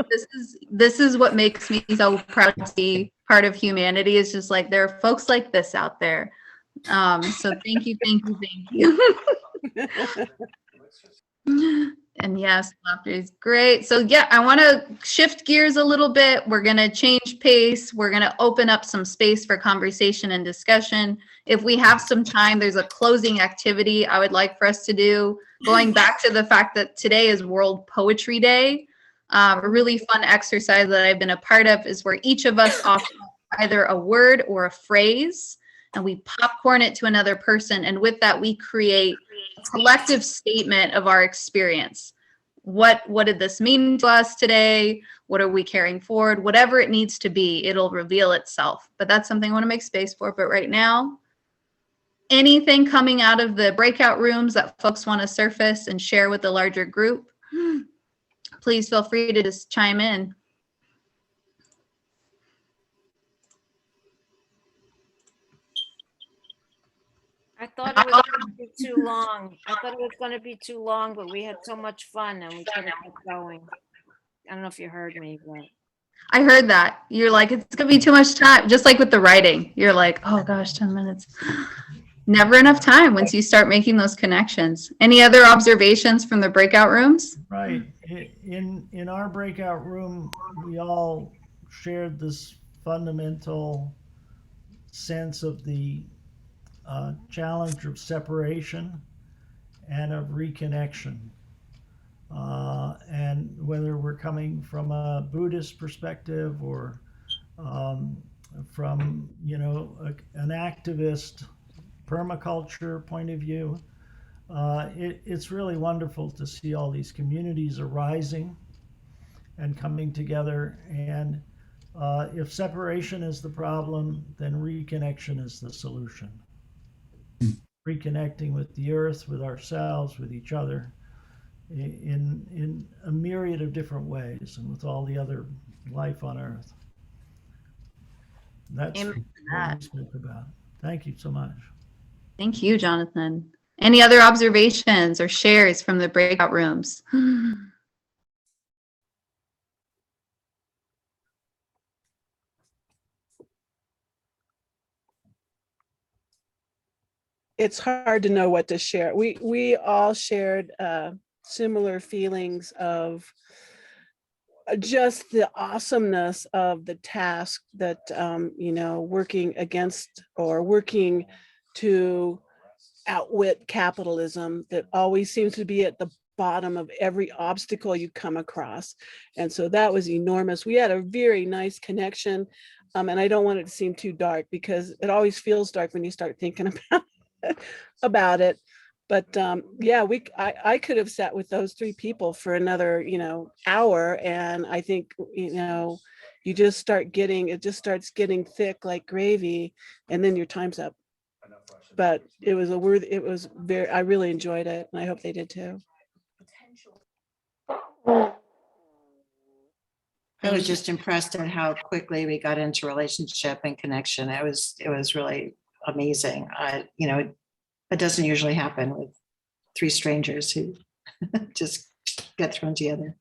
this is what makes me so proud to be part of humanity, is just like there are folks like this out there. So thank you, thank you, thank you. And yes, laughter is great. So yeah, I want to shift gears a little bit. We're going to change pace. We're going to open up some space for conversation and discussion. If we have some time, there's a closing activity I would like for us to do. Going back to the fact that today is World Poetry Day, a really fun exercise that I've been a part of is where each of us offers either a word or a phrase, and we popcorn it to another person. And with that, we create a collective statement of our experience. What did this mean to us today? What are we carrying forward? Whatever it needs to be, it'll reveal itself. But that's something I want to make space for. But right now, anything coming out of the breakout rooms that folks want to surface and share with the larger group, please feel free to just chime in. I thought it was going to be too long. I thought it was going to be too long, but we had so much fun and we could have kept going. I don't know if you heard me, but I heard that. You're like, it's going to be too much time. Just like with the writing. You're like, oh gosh, 10 minutes. Never enough time once you start making those connections. Any other observations from the breakout rooms? Right. In our breakout room, we all shared this fundamental sense of the challenge of separation and of reconnection. And whether we're coming from a Buddhist perspective or from, an activist permaculture point of view, it's really wonderful to see all these communities arising and coming together. And if separation is the problem, then reconnection is the solution. Reconnecting with the earth, with ourselves, with each other, in a myriad of different ways, and with all the other life on earth. That's what we spoke about. Thank you so much. Thank you, Jonathan. Any other observations or shares from the breakout rooms? It's hard to know what to share. We all shared similar feelings of just the awesomeness of the task that working against or working to outwit capitalism that always seems to be at the bottom of every obstacle you come across. And so that was enormous. We had a very nice connection, and I don't want it to seem too dark because it always feels dark when you start thinking about it. But yeah, I could have sat with those three people for another hour, and I think you just start getting, it just starts getting thick like gravy, and then your time's up. But it was I really enjoyed it, and I hope they did too. I was just impressed at how quickly we got into relationship and connection. It was really amazing. It doesn't usually happen with three strangers who just get thrown together.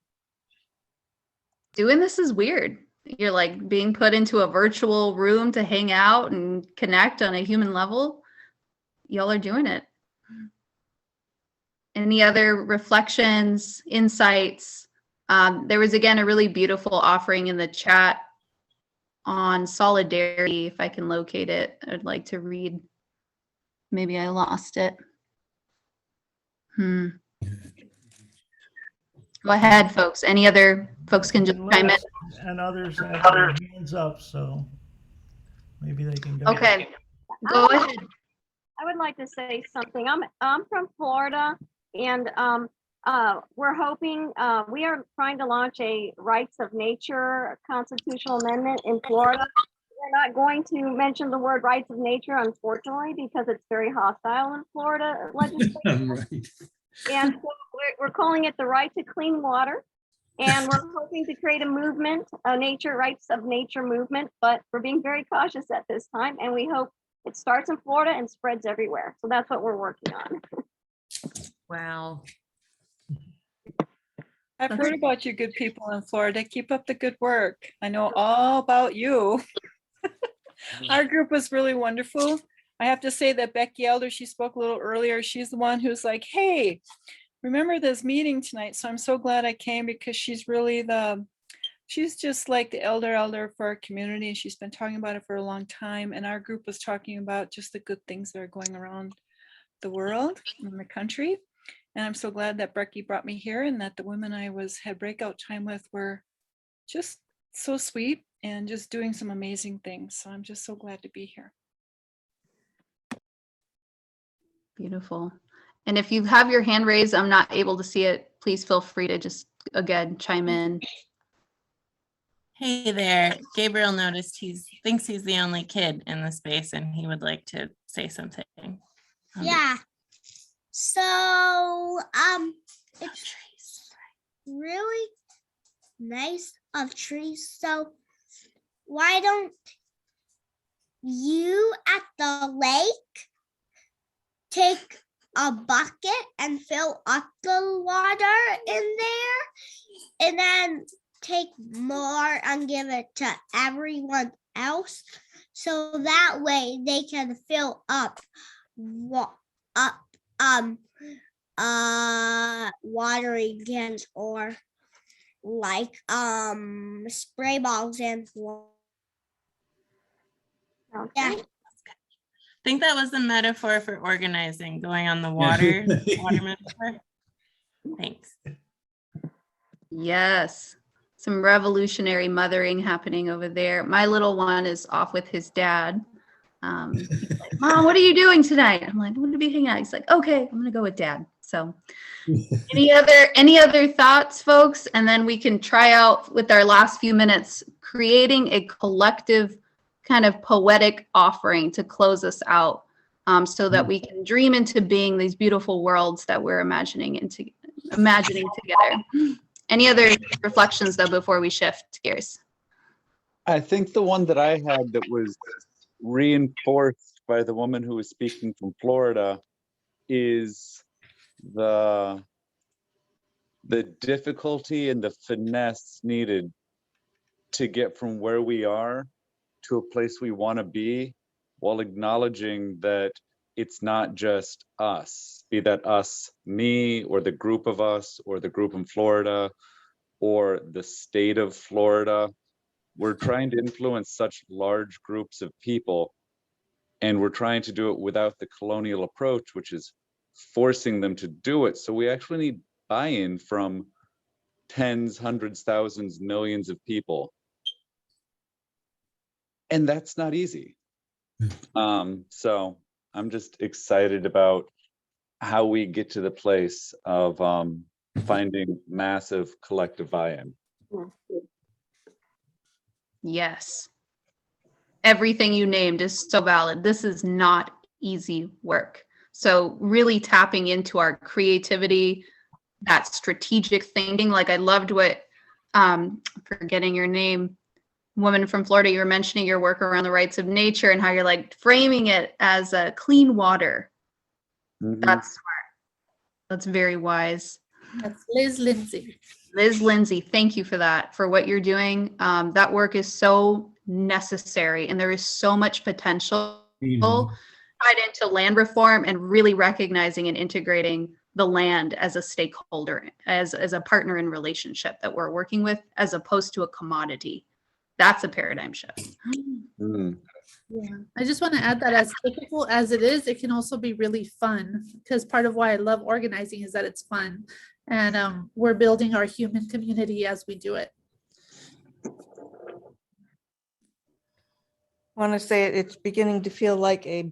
Doing this is weird. You're like being put into a virtual room to hang out and connect on a human level. Y'all are doing it. Any other reflections, insights? There was, again, a really beautiful offering in the chat on solidarity. If I can locate it, I'd like to read. Maybe I lost it. Go ahead, folks. Any other folks can just chime in. And others have their hands up, so maybe they can go. Okay, go ahead. I would like to say something. I'm from Florida, and we're hoping we are trying to launch a rights of nature constitutional amendment in Florida. We're not going to mention the word rights of nature, unfortunately, because it's very hostile in Florida legislation. Right. And so we're calling it the right to clean water. And we're hoping to create a movement, a nature rights of nature movement, but we're being very cautious at this time. And we hope it starts in Florida and spreads everywhere. So that's what we're working on. Wow. I've heard about you good people in Florida. Keep up the good work. I know all about you. Our group was really wonderful. I have to say that Becky Elder, she spoke a little earlier. She's the one who's like, hey, remember this meeting tonight? So I'm so glad I came because she's really she's just like the elder for our community. And she's been talking about it for a long time. And our group was talking about just the good things that are going around the world and the country. And I'm so glad that Becky brought me here and that the women I had breakout time with were just so sweet and just doing some amazing things. So I'm just so glad to be here. Beautiful. And if you have your hand raised, I'm not able to see it, please feel free to just, again, chime in. Hey there, Gabriel noticed thinks he's the only kid in the space and he would like to say something. Yeah. So, it's really nice of trees. So why don't you at the lake take a bucket and fill up the water in there and then take more and give it to everyone else so that way they can fill up watering cans or like spray balls and yeah. I think that was the metaphor for organizing, going on the water metaphor. Thanks. Yes, some revolutionary mothering happening over there. My little one is off with his dad. He's like, Mom, what are you doing tonight? I'm like, I'm going to be hanging out. He's like, okay, I'm going to go with Dad. So any other thoughts, folks? And then we can try out with our last few minutes, creating a collective kind of poetic offering to close us out, so that we can dream into being these beautiful worlds that we're imagining together. Any other reflections though before we shift gears? I think the one that I had that was reinforced by the woman who was speaking from Florida is the difficulty and the finesse needed to get from where we are to a place we want to be, while acknowledging that it's not just us, be that us, me, or the group of us, or the group in Florida, or the state of Florida. We're trying to influence such large groups of people, and we're trying to do it without the colonial approach, which is forcing them to do it. So we actually need buy-in from tens, hundreds, thousands, millions of people. And that's not easy. So I'm just excited about how we get to the place of finding massive collective buy-in. Yes. Everything you named is so valid. This is not easy work. So really tapping into our creativity, that strategic thinking. Like I loved what, forgetting your name, woman from Florida, you were mentioning your work around the rights of nature and how you're like framing it as a clean water. Mm-hmm. That's smart. That's very wise. That's Liz Lindsay. Liz Lindsay, thank you for that, for what you're doing. That work is so necessary and there is so much potential tied into land reform and really recognizing and integrating the land as a stakeholder, as a partner in relationship that we're working with, as opposed to a commodity. That's a paradigm shift. Yeah, I just want to add that as difficult as it is, it can also be really fun, because part of why I love organizing is that it's fun. And we're building our human community as we do it. Want to say it's beginning to feel like a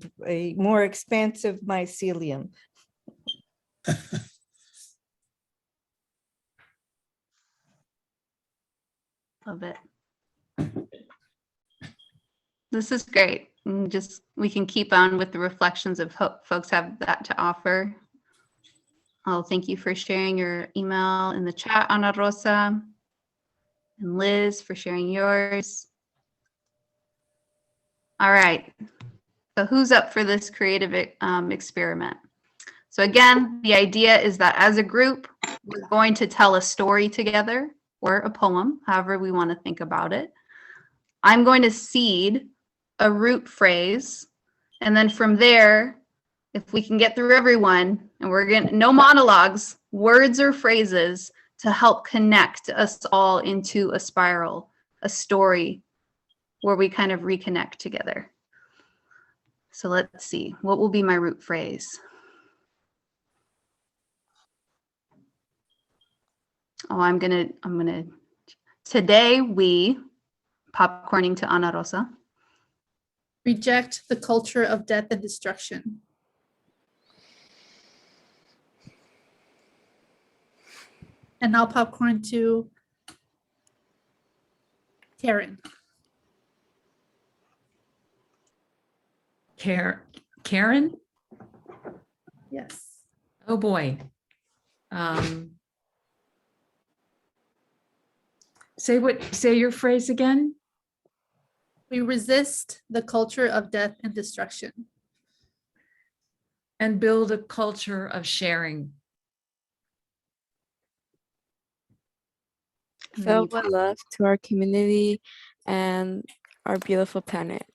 more expansive mycelium. Love it. This is great. And just we can keep on with the reflections of hope folks have that to offer. Oh, thank you for sharing your email in the chat, Ana Rosa, and Liz for sharing yours. All right. So who's up for this creative experiment? So again, the idea is that as a group, we're going to tell a story together or a poem, however we want to think about it. I'm going to seed a root phrase. And then from there, if we can get through everyone, and we're getting no monologues, words or phrases to help connect us all into a spiral, a story where we kind of reconnect together. So let's see, what will be my root phrase? Oh, I'm gonna, today we, popcorning to Ana Rosa. Reject the culture of death and destruction. And now popcorn to Karen. Karen? Yes. Oh, boy. Say your phrase again. We resist the culture of death and destruction. And build a culture of sharing. Filled with love to our community and our beautiful planet.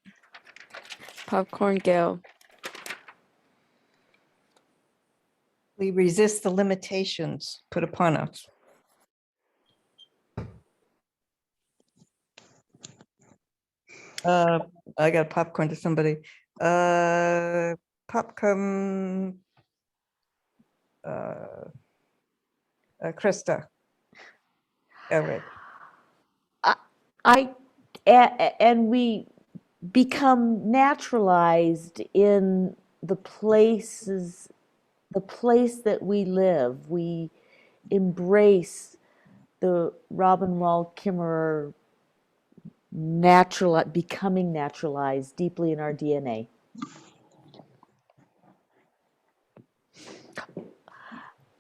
Popcorn Gail. We resist the limitations put upon us. I got popcorn to somebody. Popcorn. Krista. Eric. And we become naturalized in the place that we live. We embrace the Robin Wall Kimmerer becoming naturalized deeply in our DNA.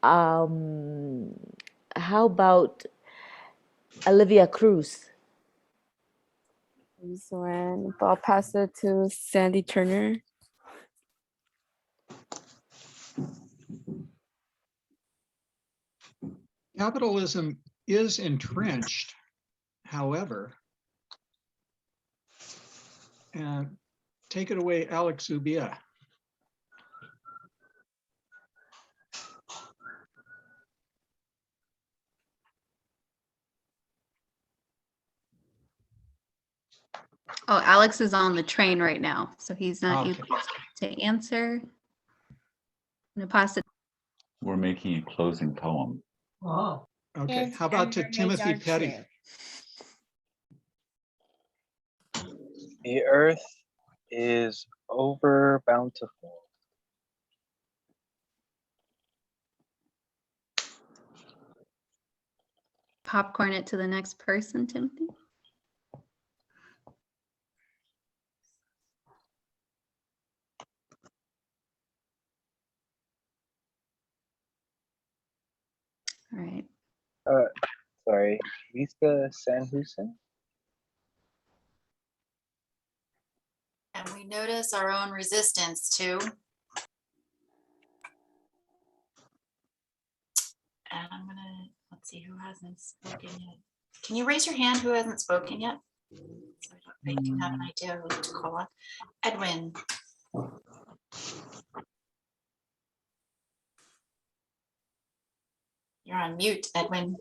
How about Olivia Cruz? So I'll pass it to Sandy Turner. Capitalism is entrenched, however, and take it away, Alex Ubia. Oh, Alex is on the train right now, so he's not Okay. able to answer. I'm gonna pass it. We're making a closing poem. Oh. Okay, how about to Timothy Petty? The earth is over bountiful. Popcorn it to the next person, Timothy. All right. Sorry, Lisa Sanhusen. And we notice our own resistance too. And I'm gonna, let's see who hasn't spoken yet. Can you raise your hand who hasn't spoken yet? So I can have an idea who to call on. Edwin. You're on mute, Edwin.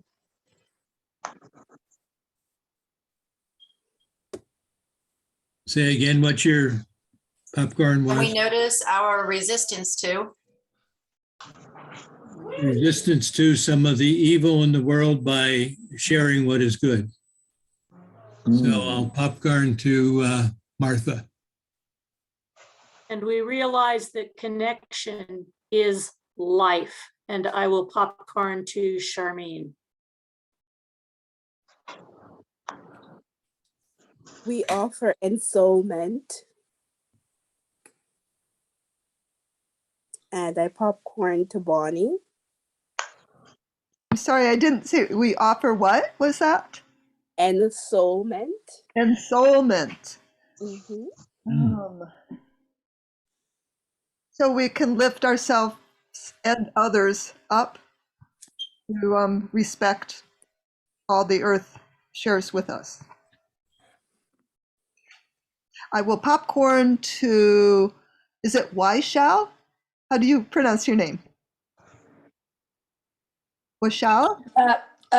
Say again what your popcorn And we was. notice our resistance to. Resistance to some of the evil in the world by sharing what is good. So I'll popcorn to Martha. And we realize that connection is life. And I will popcorn to Charmaine. We offer ensoulment. And I popcorn to Bonnie. I'm sorry, I didn't see. We offer what was that? Ensoulment. Ensoulment. Mm-hmm. So we can lift ourselves and others up to respect all the earth shares with us. I will popcorn to, is it Waishal? How do you pronounce your name? Waishal?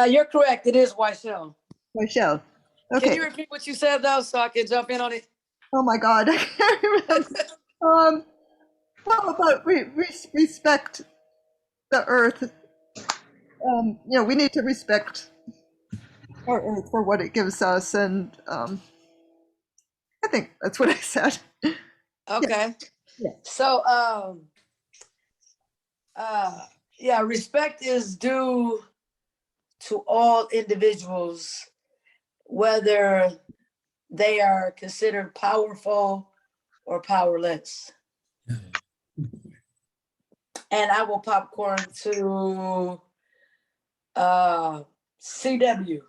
You're correct. It is Waishal. Waishal. Okay. Can you repeat what you said though, so I can jump in on it? Oh my God, I can't remember. Well, but we respect the earth. You know, we need to respect our earth for what it gives us, and I think that's what I said. Okay. Yeah. So, yeah, respect is due to all individuals, whether they are considered powerful or powerless. And I will popcorn to CW.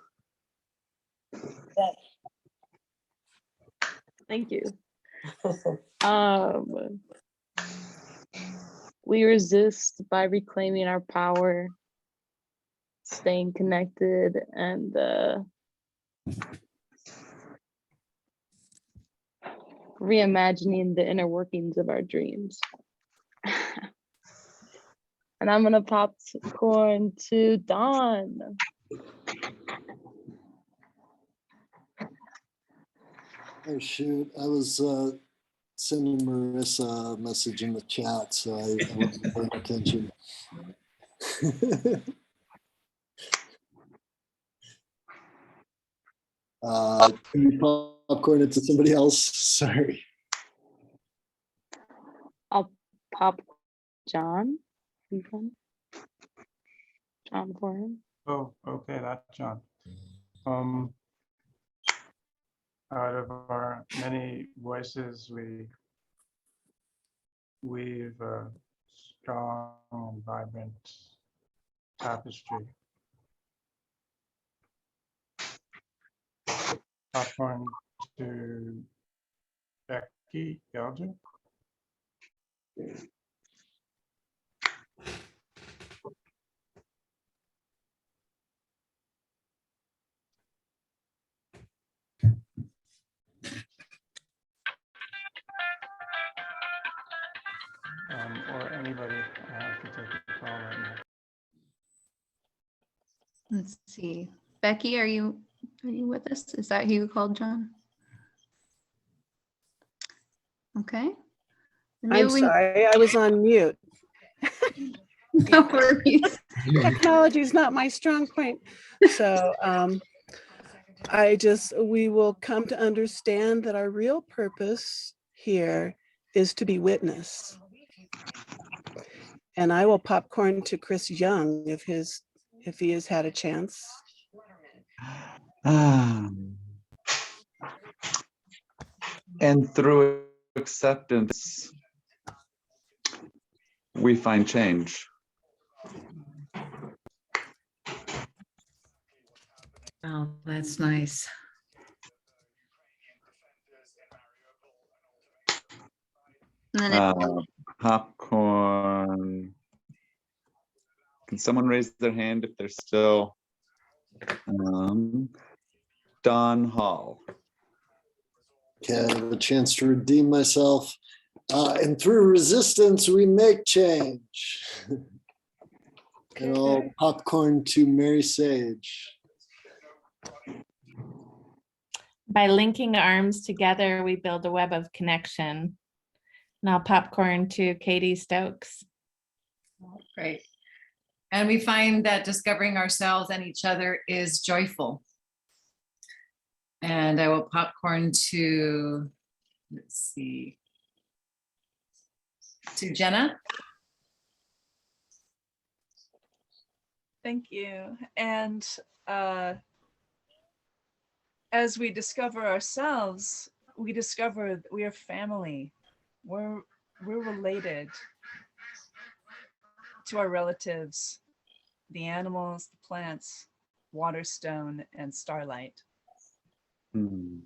Thank you. We resist by reclaiming our power, staying connected, and reimagining the inner workings of our dreams. And I'm gonna popcorn to Dawn. Oh shoot, I was sending Marissa a message in the chat, so I wasn't paying attention. Can you popcorn it to somebody else? Sorry. I'll pop John. John for him. Oh, okay, that's John. Out of our many voices, we weave a strong and vibrant tapestry. Popcorn to Becky Elder. Or anybody. I have to take a call right now. Let's see. Becky, are you with us? Is that who you called, John? Okay. I'm sorry, I was on mute. No worries. Technology is not my strong point. So we will come to understand that our real purpose here is to be witness. And I will popcorn to Chris Young if he has had a chance. And through acceptance, we find change. Oh, that's nice. Popcorn. Can someone raise their hand if they're still? Don Hall. Okay, I have a chance to redeem myself. And through resistance, we make change. And I'll popcorn to Mary Sage. By linking arms together, we build a web of connection. Now popcorn to Katie Stokes. Great. And we find that discovering ourselves and each other is joyful. And I will popcorn to let's see. To Jenna. Thank you. And as we discover ourselves, we discover that we are family. We're related to our relatives, the animals, the plants, Waterstone, and Starlight. Hmm.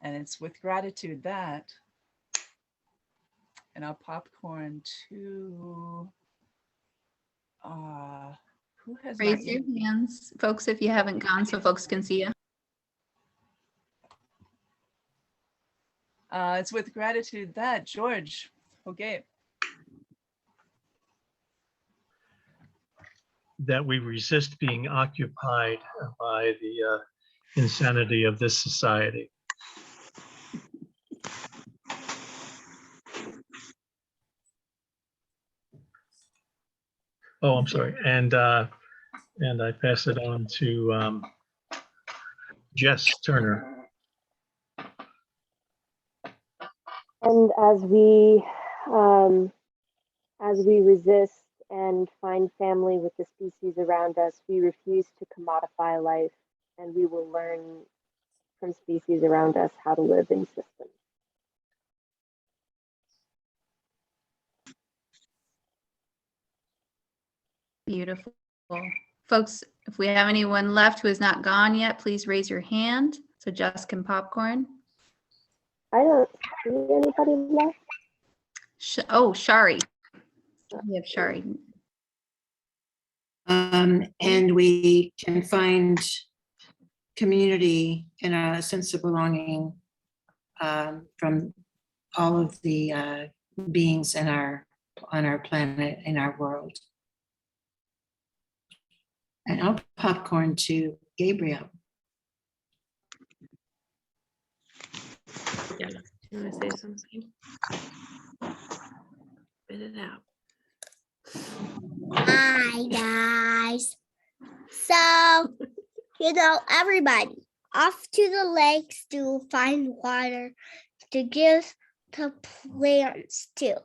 And it's with gratitude that, and I'll popcorn to, who has not Raise yet? your hands, folks, if you haven't gone, so folks can see you. It's with gratitude that, George, okay. That we resist being occupied by the insanity of this society. Oh, I'm sorry. And I pass it on to Jess Turner. And as we resist and find family with the species around us, we refuse to commodify life, and we will learn from species around us how to live in systems. Beautiful. Folks, if we have anyone left who has not gone yet, please raise your hand so Jess can popcorn. I don't see anybody left. Oh, Shari. We have Shari. And we can find community and a sense of belonging from all of the beings on our planet, in our world. And I'll popcorn to Gabriel. Yeah. You want to say something? Spit it out. Hi guys. So, everybody off to the lakes to find water to give to plants too.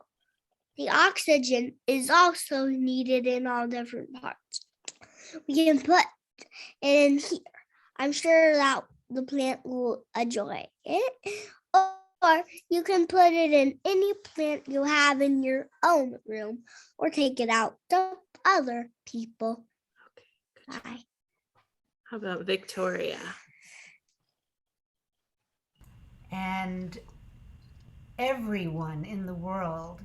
The oxygen is also needed in all different parts. We can put it in here. I'm sure that the plant will enjoy it. Or you can put it in any plant you have in your own room or take it out to other people. Okay. Bye. How about Victoria? And everyone in the world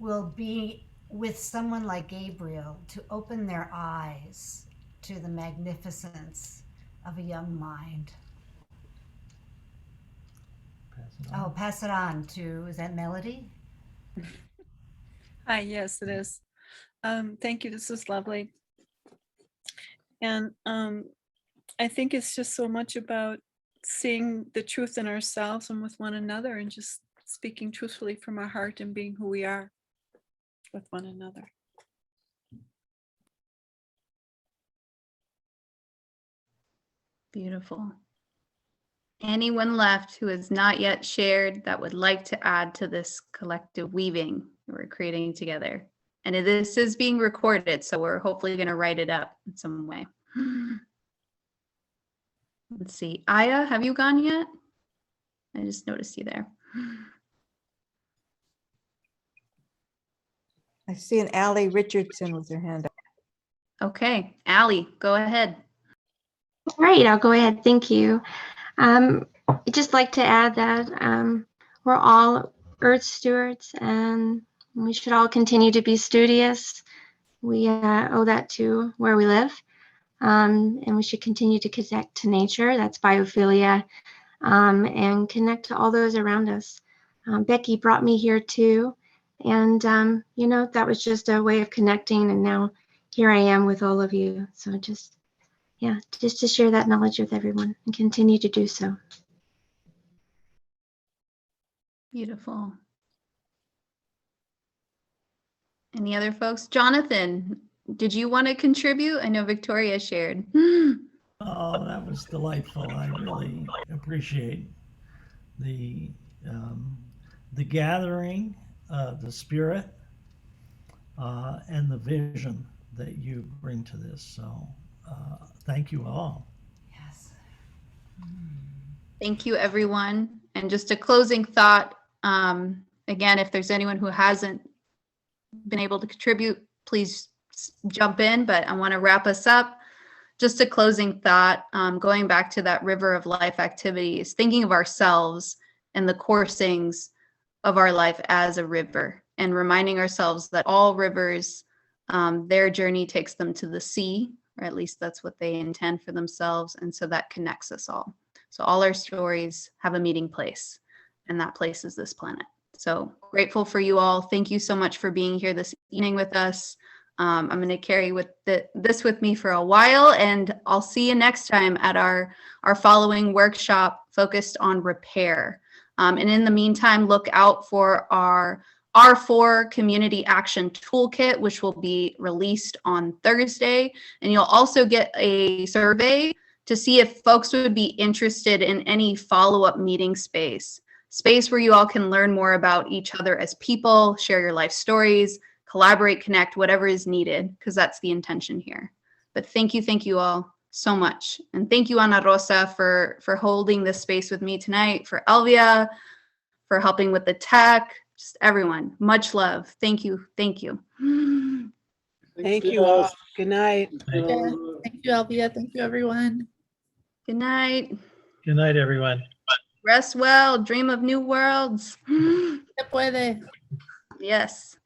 will be with someone like Gabriel to open their eyes to the magnificence of a young mind. Oh, pass it on to, is that Melody? Hi, yes, it is. Thank you. This is lovely. And I think it's just so much about seeing the truth in ourselves and with one another, and just speaking truthfully from our heart and being who we are with one another. Beautiful. Anyone left who has not yet shared that would like to add to this collective weaving we're creating together? And this is being recorded, so we're hopefully going to write it up in some way. Let's see. Aya, have you gone yet? I just noticed you there. I see an Allie Richardson with her hand up. Okay, Allie, go ahead. Right, I'll go ahead. Thank you. I'd just like to add that we're all Earth stewards, and we should all continue to be studious. We owe that to where we live, and we should continue to connect to nature. That's biophilia, and connect to all those around us. Becky brought me here too, and that was just a way of connecting, and now here I am with all of you. So just to share that knowledge with everyone and continue to do so. Beautiful. Any other folks? Jonathan, did you want to contribute? I know Victoria shared. Oh, that was delightful. I really appreciate the gathering, the spirit, and the vision that you bring to this. So thank you all. Yes. Thank you, everyone. And just a closing thought. Again, if there's anyone who hasn't been able to contribute, please jump in, but I want to wrap us up. Just a closing thought, going back to that river of life activities, thinking of ourselves and the coursings of our life as a river, and reminding ourselves that all rivers, their journey takes them to the sea, or at least that's what they intend for themselves. And so that connects us all. So all our stories have a meeting place, and that place is this planet. So grateful for you all. Thank you so much for being here this evening with us. I'm going to carry this with me for a while, and I'll see you next time at our following workshop focused on repair. And in the meantime, look out for our R4 Community Action Toolkit, which will be released on Thursday. And you'll also get a survey to see if folks would be interested in any follow-up meeting space where you all can learn more about each other as people, share your life stories, collaborate, connect, whatever is needed, because that's the intention here. But thank you all so much. And thank you, Ana Rosa, for holding this space with me tonight, for Elvia, for helping with the tech, just everyone. Much love. Thank you. Thank you. Thank you all. Good night. Thank you, Elvia. Thank you, everyone. Good night. Good night, everyone. Rest well. Dream of new worlds. Se puede. Yes.